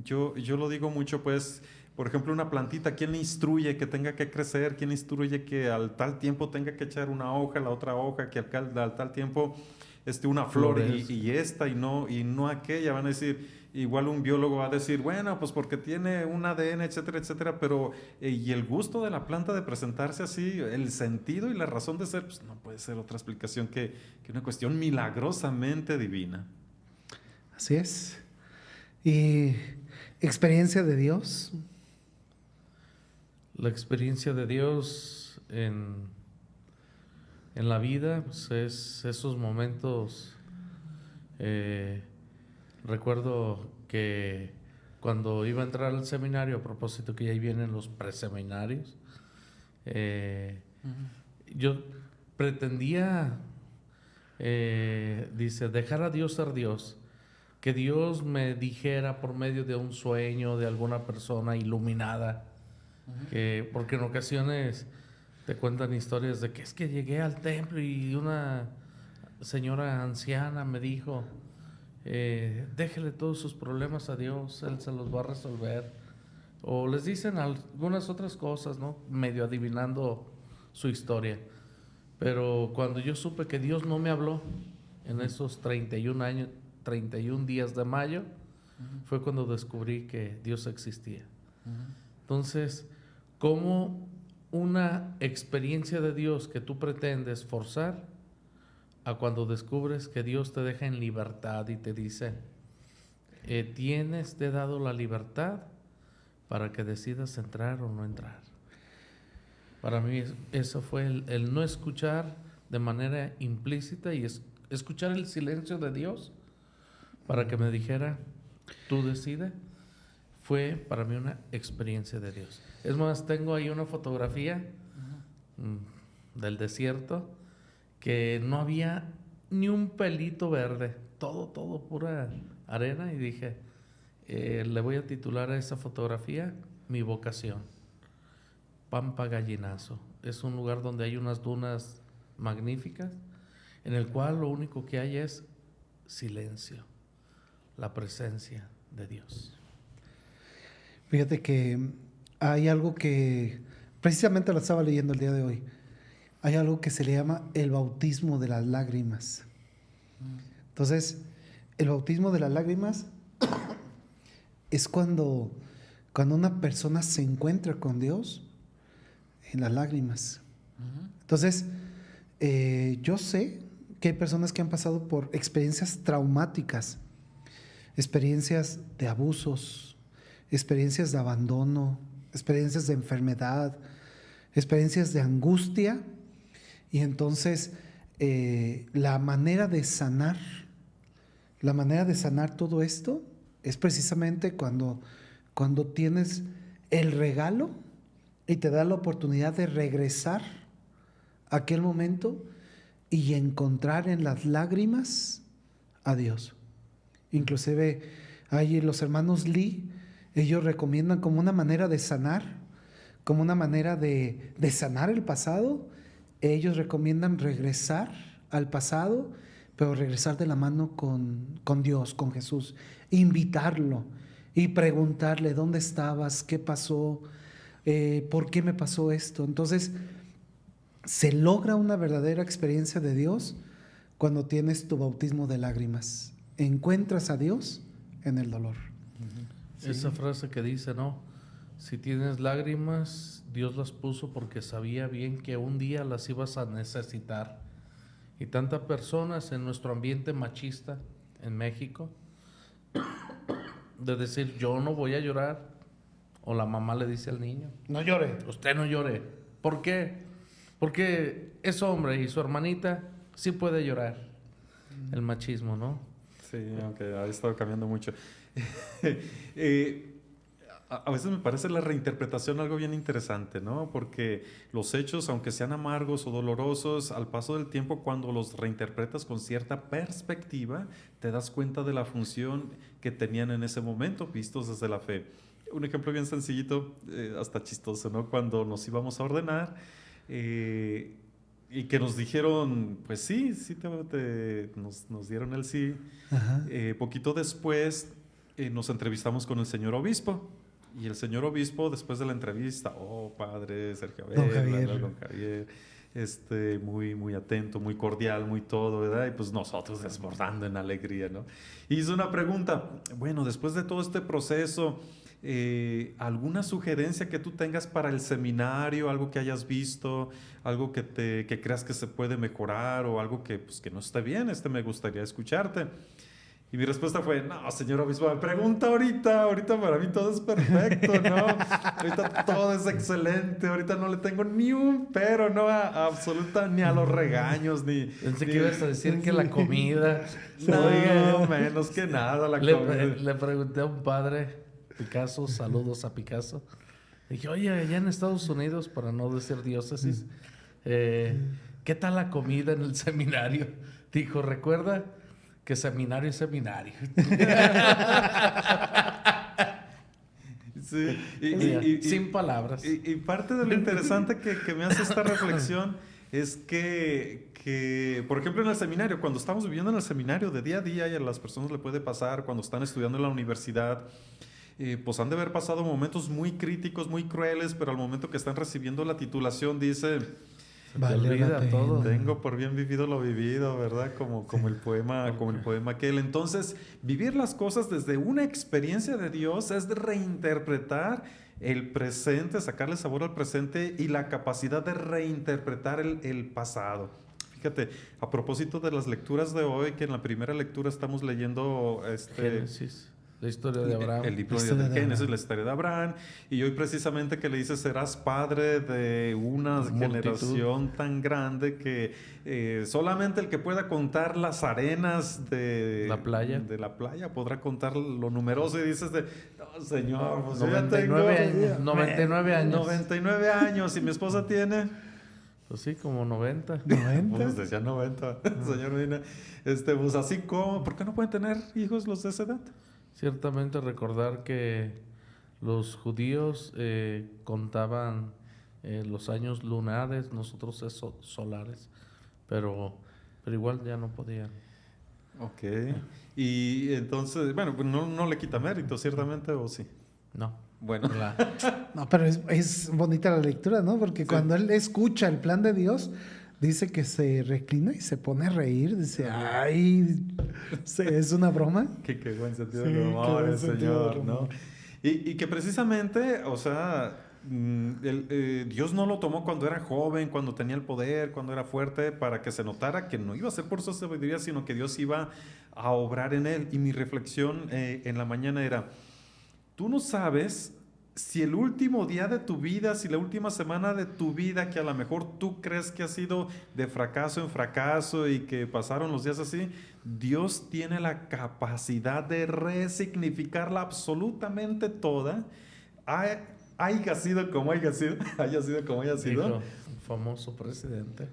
yo lo digo mucho, pues, por ejemplo, una plantita, ¿quién le instruye que tenga que crecer? ¿Quién instruye que al tal tiempo tenga que echar una hoja, la otra hoja, que al tal tiempo una flor y esta y no aquella? Van a decir, igual un biólogo va a decir, bueno, pues porque tiene un ADN, etcétera, etcétera, pero y el gusto de la planta de presentarse así, el sentido y la razón de ser, pues no puede ser otra explicación que una cuestión milagrosamente divina. Así es. Y experiencia de Dios. La experiencia de Dios en la vida, pues es esos momentos. Recuerdo que cuando iba a entrar al seminario, a propósito que ya ahí vienen los preseminarios, yo pretendía, dice, dejar a Dios ser Dios, que Dios me dijera por medio de un sueño de alguna persona iluminada, porque en ocasiones te cuentan historias de que es que llegué al templo y una señora anciana me dijo, déjele todos sus problemas a Dios, Él se los va a resolver. O les dicen algunas otras cosas, ¿no? Medio adivinando su historia. Pero cuando yo supe que Dios no me habló en esos 31 días de mayo, fue cuando descubrí que Dios existía. Entonces, ¿cómo una experiencia de Dios que tú pretendes forzar a cuando descubres que Dios te deja en libertad y te dice, te he dado la libertad para que decidas entrar o no entrar? Para mí eso fue el no escuchar de manera implícita y escuchar el silencio de Dios para que me dijera, tú decides. Fue para mí una experiencia de Dios. Es más, tengo ahí una fotografía del desierto que no había ni un pelito verde, todo pura arena, y dije, le voy a titular a esa fotografía Mi vocación. Pampa Gallinazo. Es un lugar donde hay unas dunas magníficas, en el cual lo único que hay es silencio, la presencia de Dios. Fíjate que hay algo que, precisamente lo estaba leyendo el día de hoy, hay algo que se le llama el bautismo de las lágrimas. Entonces, el bautismo de las lágrimas es cuando una persona se encuentra con Dios en las lágrimas. Entonces, yo sé que hay personas que han pasado por experiencias traumáticas, experiencias de abusos, experiencias de abandono, experiencias de enfermedad, experiencias de angustia. Y entonces la manera de sanar todo esto es precisamente cuando tienes el regalo y te da la oportunidad de regresar a aquel momento y encontrar en las lágrimas a Dios. Inclusive hay los hermanos Lee, ellos recomiendan como una manera de sanar, como una manera de sanar el pasado. Ellos recomiendan regresar al pasado, pero regresar de la mano con Dios, con Jesús, invitarlo y preguntarle dónde estabas, qué pasó, ¿por qué me pasó esto? Entonces, se logra una verdadera experiencia de Dios cuando tienes tu bautismo de lágrimas. Encuentras a Dios en el dolor. Sí. Esa frase que dice, ¿no? Si tienes lágrimas, Dios las puso porque sabía bien que un día las ibas a necesitar. Y tantas personas en nuestro ambiente machista en México, de decir, yo no voy a llorar, o la mamá le dice al niño, no llore. Usted no llore. ¿Por qué? Porque es hombre y su hermanita sí puede llorar. El machismo, ¿no? Sí, aunque ha estado cambiando mucho. A veces me parece la reinterpretación algo bien interesante, ¿no? Porque los hechos, aunque sean amargos o dolorosos, al paso del tiempo, cuando los reinterpretas con cierta perspectiva, te das cuenta de la función que tenían en ese momento, vistos desde la fe. Un ejemplo bien sencillito, hasta chistoso, ¿no? Cuando nos íbamos a ordenar y que nos dijeron, pues sí, nos dieron el sí. Poquito después nos entrevistamos con el señor obispo. Y el señor obispo, después de la entrevista, padre Sergio Javier, don Javier, muy, muy atento, muy cordial, muy todo, ¿verdad? Y pues nosotros desbordando en alegría, ¿no? Hizo una pregunta, bueno, después de todo este proceso, ¿alguna sugerencia que tú tengas para el seminario, algo que hayas visto, algo que creas que se puede mejorar o algo que no esté bien? Me gustaría escucharte. Y mi respuesta fue, no, señor obispo, me pregunta ahorita para mí todo es perfecto, ¿no? Ahorita todo es excelente, ahorita no le tengo ni un pero, no, ni a los regaños, ni... Pensé que ibas a decir que la comida... No, menos que nada la comida. Le pregunté a un padre, Picasso, saludos a Picasso, dije, oye, allá en Estados Unidos, para no decir diócesis, ¿qué tal la comida en el seminario? Dijo, recuerda... que seminario es seminario. Sí, sin palabras. Y parte de lo interesante que me hace esta reflexión es que, por ejemplo, en el seminario, cuando estamos viviendo en el seminario de día a día y a las personas le puede pasar cuando están estudiando en la universidad, pues han de haber pasado momentos muy críticos, muy crueles, pero al momento que están recibiendo la titulación dice... Vale la pena. Todo. Tengo por bien vivido lo vivido, ¿verdad? Como el poema aquel. Entonces, vivir las cosas desde una experiencia de Dios es de reinterpretar el presente, sacarle sabor al presente y la capacidad de reinterpretar el pasado. Fíjate, a propósito de las lecturas de hoy, que en la primera lectura estamos leyendo Génesis. La historia de Abraham. El libro de Génesis, la historia de Abraham. Y hoy precisamente que le dice, serás padre de una generación tan grande que solamente el que pueda contar las arenas de la playa podrá contar lo numeroso. Y dices, no, señor, pues 99 años. 99 años. Y mi esposa tiene... Pues sí, como 90. Pues decía 90, señor Medina. Pues así como, ¿por qué no pueden tener hijos los de esa edad? Ciertamente recordar que los judíos contaban los años lunares, nosotros solares, pero igual ya no podían. Ok. Y entonces, bueno, pues no le quita mérito, ciertamente, ¿o sí? No. Bueno. No, pero es bonita la lectura, ¿no? Porque cuando él escucha el plan de Dios... Dice que se reclina y se pone a reír. Dice, ay, ¿es una broma? Qué buen sentido del humor, Señor, ¿no? Y que precisamente, o sea, Dios no lo tomó cuando era joven, cuando tenía el poder, cuando era fuerte, para que se notara que no iba a ser por su sabiduría, sino que Dios iba a obrar en él. Y mi reflexión en la mañana era, tú no sabes... Si el último día de tu vida, si la última semana de tu vida, que a lo mejor tú crees que ha sido de fracaso en fracaso y que pasaron los días así, Dios tiene la capacidad de resignificarla absolutamente toda, haya sido como haya sido, Dijo el famoso presidente.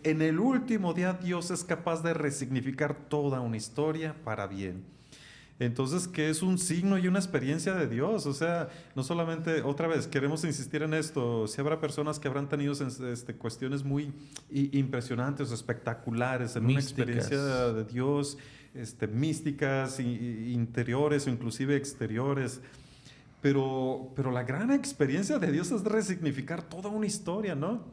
En el último día Dios es capaz de resignificar toda una historia para bien. Entonces, que es un signo y una experiencia de Dios. O sea, no solamente, otra vez, queremos insistir en esto. Si habrá personas que habrán tenido cuestiones muy impresionantes o espectaculares en místicas. Una experiencia de Dios, místicas, interiores o inclusive exteriores. pero la gran experiencia de Dios es resignificar toda una historia, ¿no?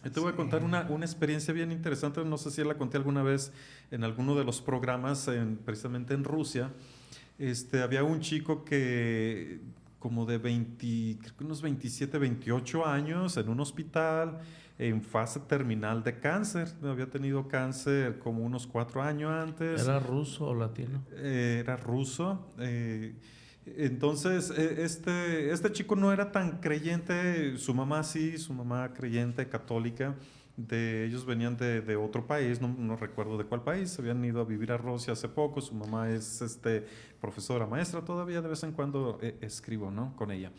Yo te voy a contar una experiencia bien interesante, no sé si la conté alguna vez en alguno de los programas, precisamente en Rusia. Había un chico que como de 20, creo que unos 27, 28 años, en un hospital, en fase terminal de cáncer. Había tenido cáncer como unos 4 años antes. ¿Era ruso o latino? Era ruso. Entonces, este chico no era tan creyente, su mamá sí, su mamá creyente, católica. Ellos venían de otro país, no recuerdo de cuál país, habían ido a vivir a Rusia hace poco. Su mamá es profesora, maestra, todavía de vez en cuando escribo, ¿no? Con ella.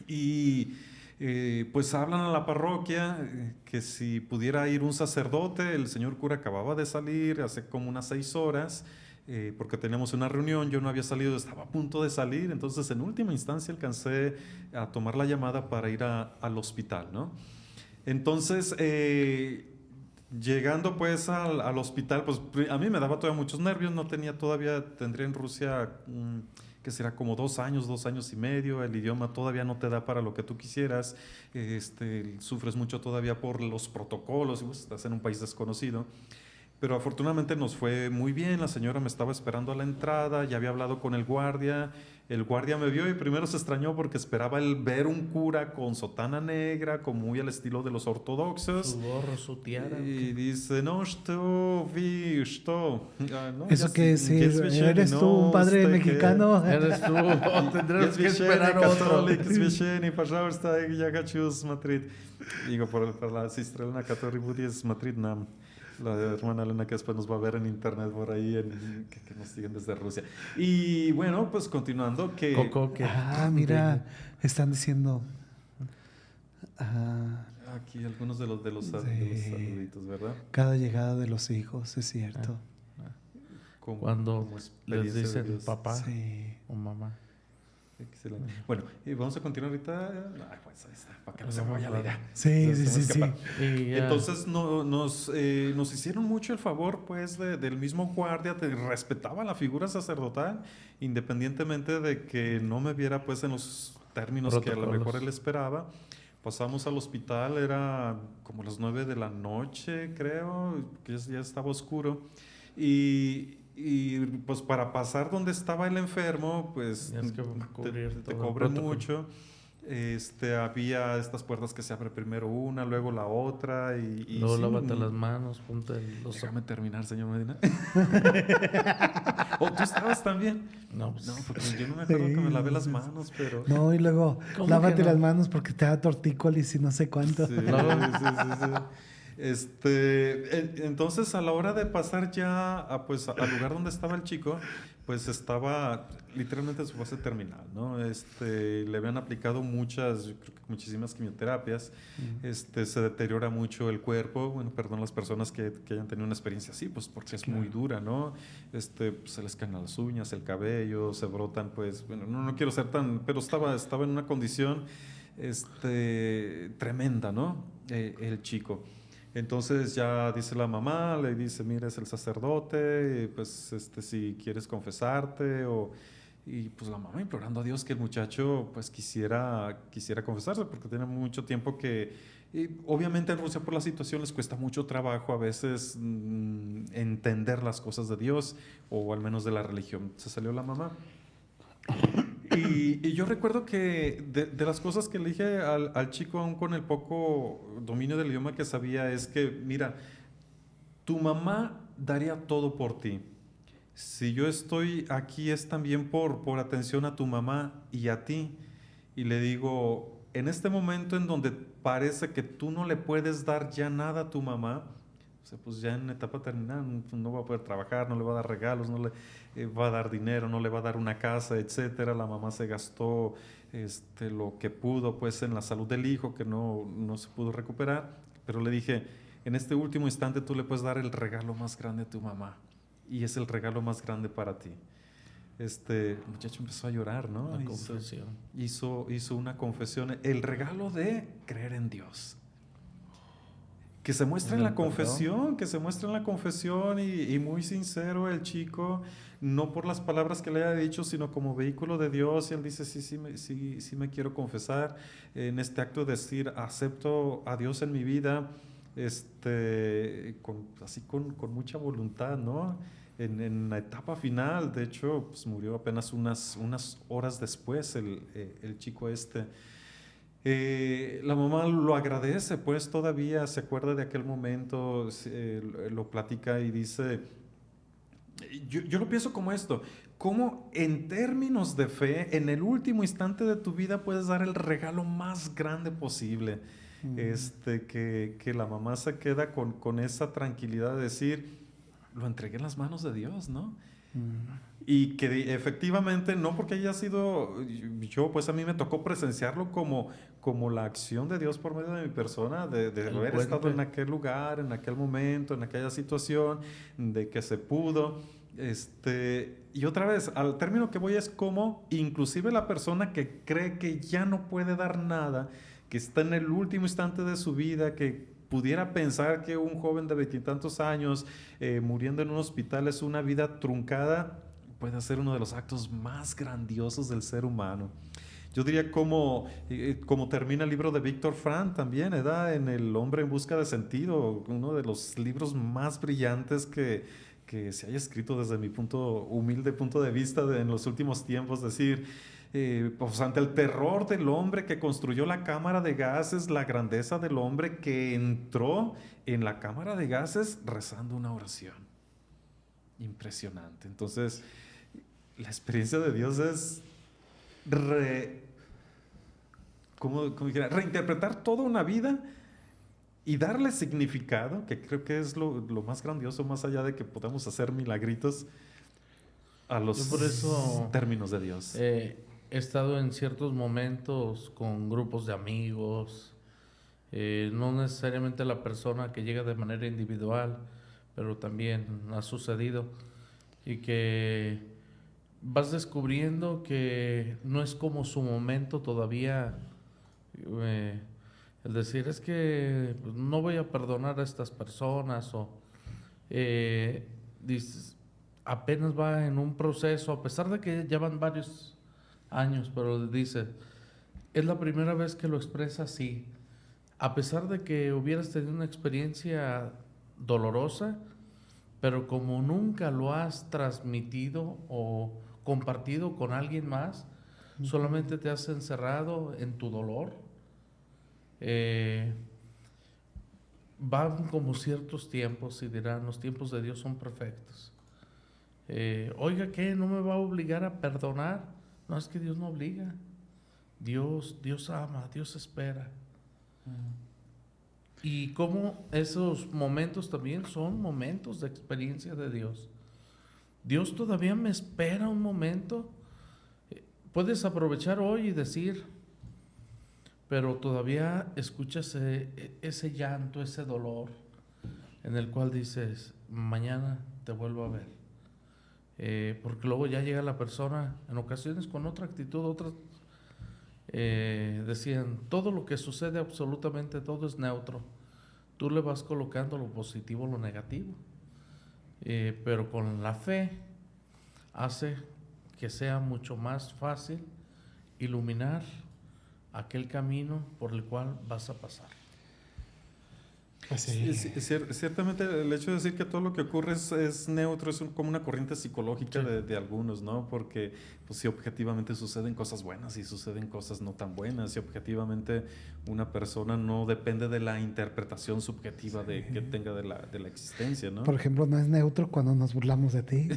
Y pues hablan a la parroquia que si pudiera ir un sacerdote. El señor cura acababa de salir hace como unas 6 horas. Porque teníamos una reunión, yo no había salido, estaba a punto de salir, entonces en última instancia alcancé a tomar la llamada para ir al hospital, ¿no? Entonces, llegando pues al hospital, pues a mí me daba todavía muchos nervios, no tenía todavía, tendría en Rusia, que será como 2 años, 2 años y medio, el idioma todavía no te da para lo que tú quisieras, sufres mucho todavía por los protocolos, y pues, estás en un país desconocido. Pero afortunadamente nos fue muy bien, la señora me estaba esperando a la entrada, ya había hablado con el guardia me vio y primero se extrañó porque esperaba el ver un cura con sotana negra, como muy al estilo de los ortodoxos. Su gorro, su tiara. Y dice, no, что, no, ¿Eso qué decir? ¿Eres tú un padre mexicano? Eres tú, o tendrás que esperar otro. Пожалуйста, я хочу смотреть. Digo, por la сестра Elena, которая будет смотреть нам. La hermana Elena, que después nos va a ver en internet por ahí, que nos siguen desde Rusia. Y bueno, pues continuando que... Coco, que... Mira, están diciendo... aquí algunos de los saluditos, ¿verdad? Cada llegada de los hijos, es cierto. Cuando les dicen papá o mamá. Excelente. Bueno, vamos a continuar ahorita. Pues ahí está, para que no se me vaya la idea. Sí. Entonces nos hicieron mucho el favor, pues, del mismo guardia, respetaba la figura sacerdotal, independientemente de que no me viera, pues, en los términos que a lo mejor él esperaba. Pasamos al hospital, era como las 9 de la noche, creo, que ya estaba oscuro. Y pues para pasar donde estaba el enfermo, pues te cobran mucho. Había estas puertas que se abre primero una, luego la otra. Y luego lávate las manos, ponte los... Déjame terminar, señor Medina. ¿O tú estabas también? No, pues... No, porque yo no me acuerdo que me lavé las manos, pero... No, y luego lávate las manos porque te da tortícolis y no sé cuánto. Sí. Entonces a la hora de pasar ya pues al lugar donde estaba el chico, pues estaba literalmente en su fase terminal, ¿no? Le habían aplicado muchísimas quimioterapias. Se deteriora mucho el cuerpo. Bueno, perdón las personas que hayan tenido una experiencia así, pues porque es muy dura, ¿no? Se les caen las uñas, el cabello, se brotan, pues, bueno, no quiero ser tan, pero estaba en una condición tremenda, ¿no? El chico. Entonces ya dice la mamá, le dice, mira, es el sacerdote, pues si quieres confesarte, y pues la mamá implorando a Dios que el muchacho pues quisiera confesarse, porque tiene mucho tiempo y obviamente en Rusia por la situación les cuesta mucho trabajo a veces entender las cosas de Dios, o al menos de la religión. Se salió la mamá. Y yo recuerdo que de las cosas que le dije al chico, aún con el poco dominio del idioma que sabía, es que, mira, tu mamá daría todo por ti. Si yo estoy aquí es también por atención a tu mamá y a ti. Y le digo, en este momento en donde parece que tú no le puedes dar ya nada a tu mamá, o sea, pues ya en etapa terminal no va a poder trabajar, no le va a dar regalos, no le va a dar dinero, no le va a dar una casa, etcétera. La mamá se gastó lo que pudo pues en la salud del hijo, que no se pudo recuperar. Pero le dije, en este último instante tú le puedes dar el regalo más grande a tu mamá, y es el regalo más grande para ti. El muchacho empezó a llorar, ¿no? Una confesión. Hizo una confesión, el regalo de creer en Dios. que se muestra en En la el perdón. confesión, que se muestra en la confesión y muy sincero el chico, no por las palabras que le haya dicho, sino como vehículo de Dios. Y él dice, sí me quiero confesar en este acto de decir, acepto a Dios en mi vida, así con mucha voluntad, ¿no? En la etapa final, de hecho, pues murió apenas unas horas después el chico este. La mamá lo agradece, pues todavía se acuerda de aquel momento, lo platica y dice, yo lo pienso como esto, cómo en términos de fe, en el último instante de tu vida puedes dar el regalo más grande posible. Que la mamá se queda con esa tranquilidad de decir, lo entregué en las manos de Dios, ¿no? Y que efectivamente, no porque haya sido yo, pues a mí me tocó presenciarlo como la acción de Dios por medio de mi persona, de El haber puente. estado en aquel lugar, en aquel momento, en aquella situación, de que se pudo. Y otra vez, al término que voy es como inclusive la persona que cree que ya no puede dar nada, que está en el último instante de su vida, que pudiera pensar que un joven de veintitantos años muriendo en un hospital es una vida truncada, puede ser uno de los actos más grandiosos del ser humano. Yo diría como termina el libro de Víctor Frank también, ¿verdad? En El hombre en busca de sentido, uno de los libros más brillantes que se haya escrito desde mi humilde punto de vista en los últimos tiempos. Decir, pues ante el terror del hombre que construyó la cámara de gases, la grandeza del hombre que entró en la cámara de gases rezando una oración. Impresionante. Entonces, la experiencia de Dios es reinterpretar toda una vida y darle significado, que creo que es lo más grandioso, más allá de que podamos hacer milagritos, a los Yo por eso, términos de Dios. He estado en ciertos momentos con grupos de amigos, no necesariamente la persona que llega de manera individual, pero también ha sucedido, y que vas descubriendo que no es como su momento todavía. El decir es que no voy a perdonar a estas personas, o dices, apenas va en un proceso, a pesar de que llevan varios años, pero dice, es la primera vez que lo expresa así, a pesar de que hubieras tenido una experiencia dolorosa, pero como nunca lo has transmitido o compartido con alguien más, solamente te has encerrado en tu dolor. Van como ciertos tiempos y dirán, los tiempos de Dios son perfectos. Oiga, ¿qué? ¿No me va a obligar a perdonar? No, es que Dios no obliga. Dios ama, Dios espera. Y como esos momentos también son momentos de experiencia de Dios. Dios todavía me espera un momento. Puedes aprovechar hoy y decir, pero todavía escuchas ese llanto, ese dolor, en el cual dices, mañana te vuelvo a ver. Porque luego ya llega la persona, en ocasiones con otra actitud, decían, todo lo que sucede, absolutamente todo es neutro. Tú le vas colocando lo positivo, lo negativo. Pero con la fe hace que sea mucho más fácil iluminar aquel camino por el cual vas a pasar. Ciertamente el hecho de decir que todo lo que ocurre es neutro es como una corriente psicológica de algunos, ¿no? Porque pues, si objetivamente suceden cosas buenas y suceden cosas no tan buenas, si objetivamente una persona no depende de la interpretación subjetiva que tenga de la existencia, ¿no? Por ejemplo, no es neutro cuando nos burlamos de ti.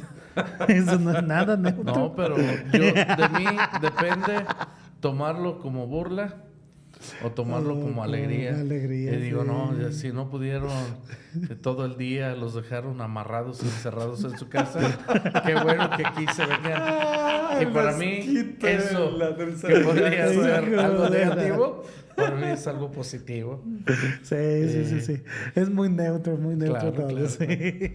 Eso no es nada neutro. No, pero de mí depende tomarlo como burla o tomarlo como alegría. Alegría, Y digo, sí. no, si no pudieron todo el día, los dejaron amarrados y encerrados en su casa, qué bueno que aquí se vengan. Y para mí, eso que podría ser algo negativo, para mí es algo positivo. Sí. Es muy neutro Claro, todo. claro, Sí.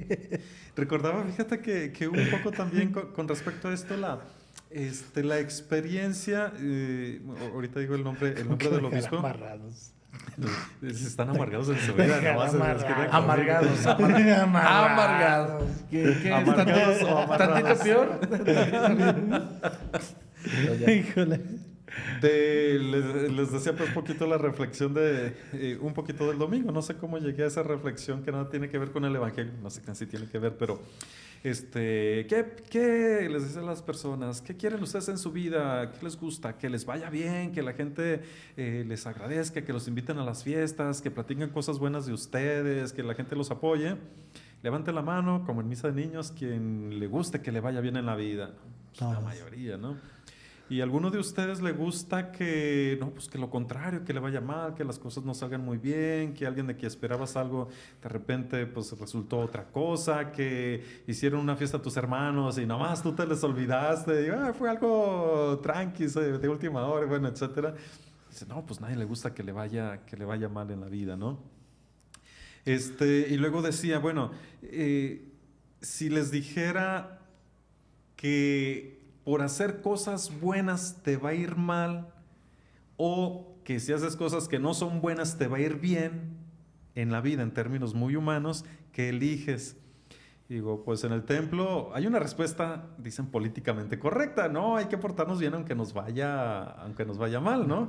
Recordaba, fíjate que un poco también con respecto a esto, la experiencia, ahorita digo el nombre del obispo. Amarrados. Están amargados en su vida. Amargados. ¿Qué ¿Amargados o amarrados? ¿Tantito peor? Híjole. Les decía pues un poquito la reflexión un poquito del domingo. No sé cómo llegué a esa reflexión que nada tiene que ver con el evangelio. No sé si tiene que ver, pero ¿qué les dice a las personas? ¿Qué quieren ustedes en su vida? ¿Qué les gusta? Que les vaya bien, que la gente les agradezca, que los inviten a las fiestas, que platiquen cosas buenas de ustedes, que la gente los apoye. Levante la mano, como en misa de niños, quien le guste que le vaya bien en la vida. Pues la mayoría, ¿no? ¿Y a alguno de ustedes le gusta pues que lo contrario, que le vaya mal, que las cosas no salgan muy bien, que alguien de quien esperabas algo de repente pues resultó otra cosa, que hicieron una fiesta a tus hermanos y nomás tú te les olvidaste, y, fue algo tranqui, de última hora, bueno, etcétera? Dice, no, pues nadie le gusta que le vaya mal en la vida, ¿no? Y luego decía, bueno, si les dijera que por hacer cosas buenas te va a ir mal, o que si haces cosas que no son buenas te va a ir bien en la vida, en términos muy humanos, ¿qué eliges? Digo, pues en el templo hay una respuesta, dicen, políticamente correcta, ¿no? Hay que portarnos bien aunque nos vaya mal, ¿no?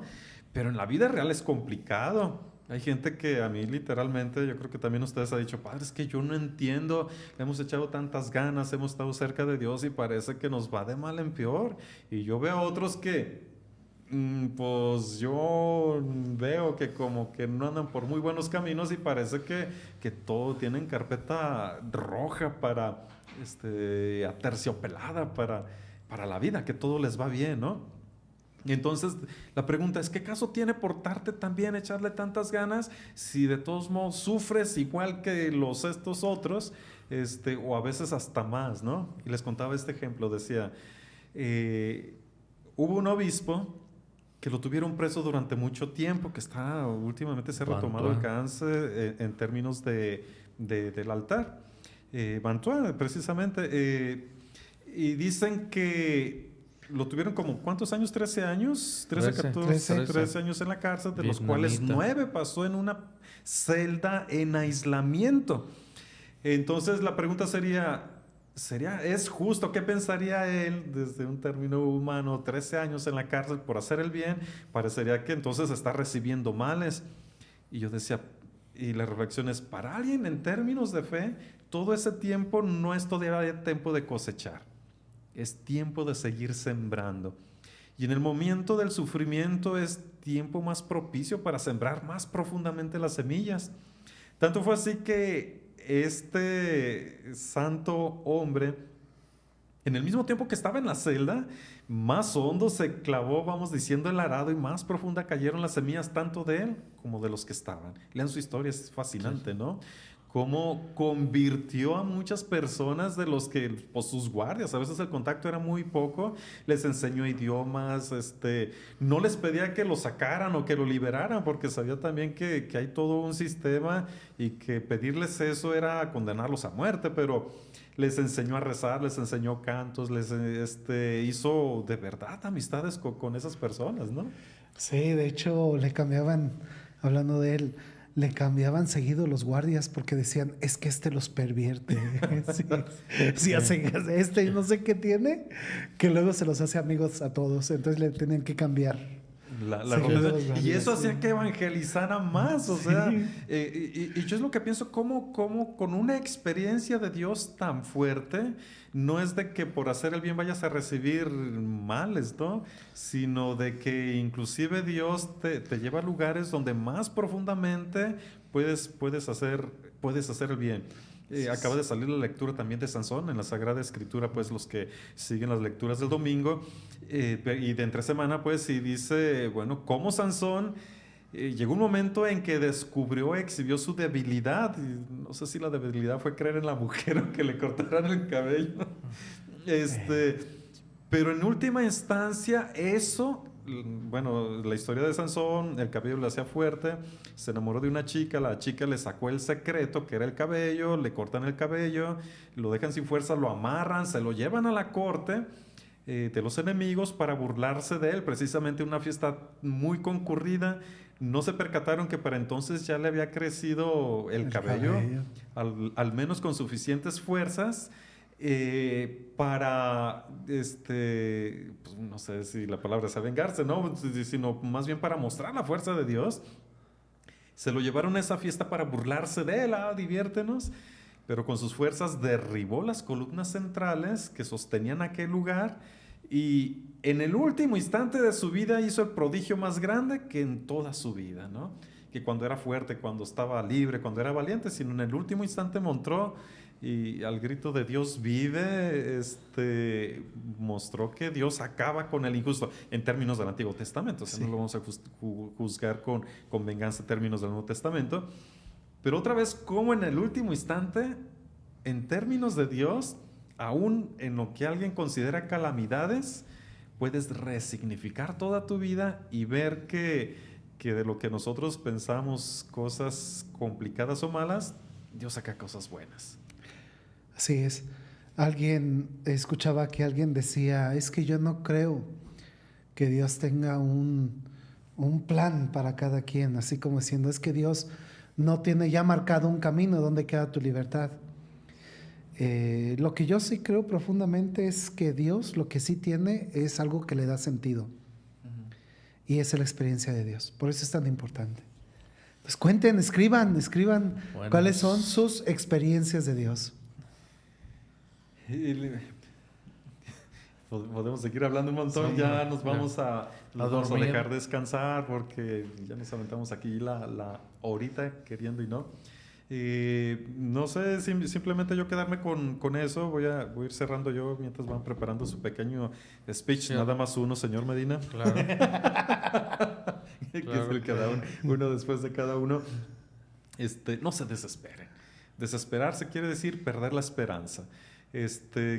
Pero en la vida real es complicado. Hay gente que a mí literalmente, yo creo que también ustedes han dicho, padre, es que yo no entiendo, hemos echado tantas ganas, hemos estado cerca de Dios y parece que nos va de mal en peor. Y yo veo a otros que, pues yo veo que como que no andan por muy buenos caminos y parece que todo tienen carpeta roja aterciopelada para la vida, que todo les va bien, ¿no? Y entonces la pregunta es, ¿qué caso tiene portarte tan bien, echarle tantas ganas, si de todos modos sufres igual que estos otros, o a veces hasta más, ¿no? Y les contaba este ejemplo, decía, hubo un obispo que lo tuvieron preso durante mucho tiempo, que últimamente se ha retomado el cáncer en términos del altar, Bantua, precisamente, y dicen que lo tuvieron como, ¿cuántos años? 13 años, 13 años en la cárcel, de los cuales 9 pasó en una celda en aislamiento. Entonces la pregunta ¿es justo? ¿Qué pensaría él desde un término humano? 13 años en la cárcel por hacer el bien, parecería que entonces está recibiendo males. Y yo decía, y la reflexión es, para alguien en términos de fe, todo ese tiempo no es todavía tiempo de cosechar. Es tiempo de seguir sembrando. Y en el momento del sufrimiento es tiempo más propicio para sembrar más profundamente las semillas. Tanto fue así que este santo hombre, en el mismo tiempo que estaba en la celda, más hondo se clavó, vamos diciendo, el arado y más profunda cayeron las semillas tanto de él como de los que estaban. Lean su historia, es fascinante, ¿no? Cómo convirtió a muchas personas de los que, pues sus guardias, a veces el contacto era muy poco, les enseñó idiomas, no les pedía que lo sacaran o que lo liberaran, porque sabía también que hay todo un sistema y que pedirles eso era condenarlos a muerte, pero les enseñó a rezar, les enseñó cantos, les hizo de verdad amistades con esas personas, ¿no? Sí, de hecho le cambiaban, hablando de él, le cambiaban seguido los guardias porque decían, es que los pervierte. Sí, hace y no sé qué tiene, que luego se los hace amigos a todos, entonces le tenían que cambiar. Y eso hacía que evangelizara más, o sea, y yo es lo que pienso, cómo con una experiencia de Dios tan fuerte, no es de que por hacer el bien vayas a recibir males, ¿no? Sino de que inclusive Dios te lleva a lugares donde más profundamente puedes hacer el bien. Acaba de salir la lectura también de Sansón en la Sagrada Escritura, pues los que siguen las lecturas del domingo, y de entre semana, pues, y dice, bueno, como Sansón llegó un momento en que exhibió su debilidad, y no sé si la debilidad fue creer en la mujer o que le cortaran el cabello, pero en última instancia eso, bueno, la historia de Sansón, el cabello le hacía fuerte, se enamoró de una chica, la chica le sacó el secreto que era el cabello, le cortan el cabello, lo dejan sin fuerza, lo amarran, se lo llevan a la corte de los enemigos para burlarse de él. Precisamente una fiesta muy concurrida. No se percataron que para entonces ya le había crecido el cabello. Al menos con suficientes fuerzas para, pues no sé si la palabra es a vengarse, ¿no? Sino más bien para mostrar la fuerza de Dios. Se lo llevaron a esa fiesta para burlarse de él, diviértenos. Pero con sus fuerzas derribó las columnas centrales que sostenían aquel lugar y en el último instante de su vida hizo el prodigio más grande que en toda su vida, ¿no? Que cuando era fuerte, cuando estaba libre, cuando era valiente, sino en el último instante mostró y al grito de Dios vive, mostró que Dios acaba con el injusto en términos del Antiguo Testamento. O sea, no lo vamos a juzgar con venganza en términos del Nuevo Testamento. Pero otra vez, como en el último instante, en términos de Dios, aún en lo que alguien considera calamidades, puedes resignificar toda tu vida y ver que de lo que nosotros pensamos cosas complicadas o malas, Dios saca cosas buenas. Así es. Escuchaba que alguien decía, es que yo no creo que Dios tenga un plan para cada quien, así como diciendo, es que Dios no tiene ya marcado un camino donde queda tu libertad. Lo que yo sí creo profundamente es que Dios lo que sí tiene es algo que le da sentido. Y es la experiencia de Dios. Por eso es tan importante. Pues cuenten, escriban bueno, cuáles son sus experiencias de Dios. Podemos seguir hablando un montón, sí, ya nos vamos a dejar descansar porque ya nos aventamos aquí la horita queriendo y no. No sé, simplemente yo quedarme con eso. Voy a ir cerrando yo mientras van preparando su pequeño speech. Sí. Nada más uno, señor Medina. Claro. Que es el cada uno después de cada uno. No se desesperen. Desesperarse quiere decir perder la esperanza.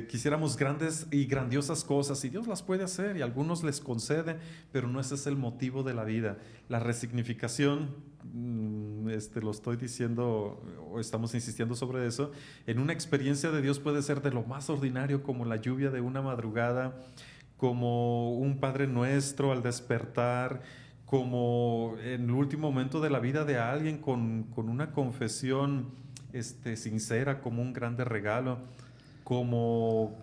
Quisiéramos grandes y grandiosas cosas y Dios las puede hacer y a algunos les concede, pero no ese es el motivo de la vida. La resignificación, lo estoy diciendo o estamos insistiendo sobre eso, en una experiencia de Dios puede ser de lo más ordinario, como la lluvia de una madrugada, como un Padre Nuestro al despertar, como en el último momento de la vida de alguien con una confesión sincera, como un grande regalo. Como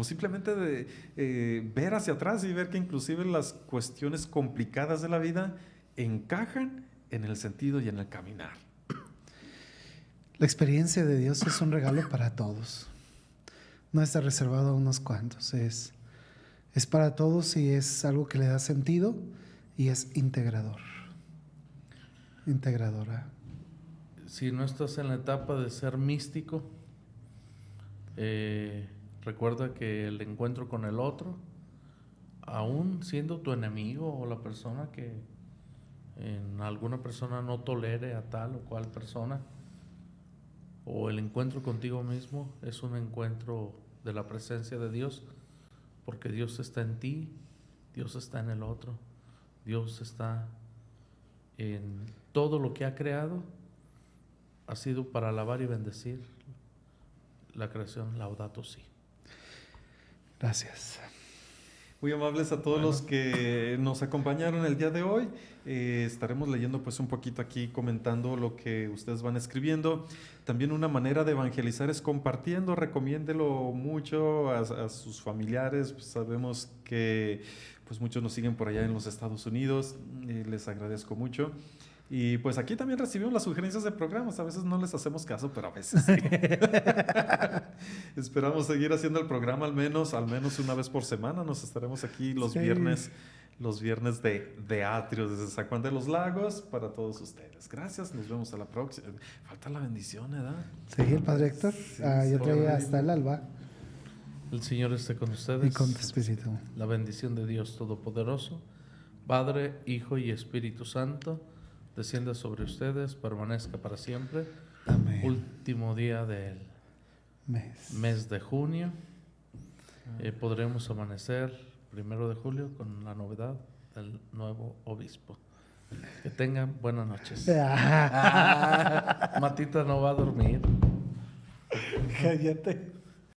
simplemente ver hacia atrás y ver que inclusive las cuestiones complicadas de la vida encajan en el sentido y en el caminar. La experiencia de Dios es un regalo para todos. No está reservado a unos cuantos. Es para todos y es algo que le da sentido y es integradora. Si no estás en la etapa de ser místico, recuerda que el encuentro con el otro, aún siendo tu enemigo o la persona que alguna persona no tolere a tal o cual persona, o el encuentro contigo mismo, es un encuentro de la presencia de Dios, porque Dios está en ti, Dios está en el otro, Dios está en todo lo que ha creado, ha sido para alabar y bendecir la creación. Laudato Si. Gracias. Muy amables a todos los que nos acompañaron el día de hoy. Estaremos leyendo pues un poquito aquí, comentando lo que ustedes van escribiendo. También una manera de evangelizar es compartiendo, recomiéndelo mucho a sus familiares. Pues sabemos que pues muchos nos siguen por allá en los Estados Unidos. Les agradezco mucho. Y pues aquí también recibimos las sugerencias de programas. A veces no les hacemos caso, pero a veces sí. Esperamos seguir haciendo el programa al menos una vez por semana. Nos estaremos aquí los viernes de Atrio desde San Juan de los Lagos para todos ustedes. Gracias, nos vemos a la próxima. Falta la bendición, ¿verdad? Sí, el Padre Héctor. Sí, yo traía hasta el alba. El Señor esté con ustedes. Y con tu espíritu. La bendición de Dios Todopoderoso, Padre, Hijo y Espíritu Santo, descienda sobre ustedes, permanezca para siempre. Amén. Último día del mes de junio. Podremos amanecer 1 de julio con la novedad del nuevo obispo. Que tengan buenas noches. Matita no va a dormir. Cállate.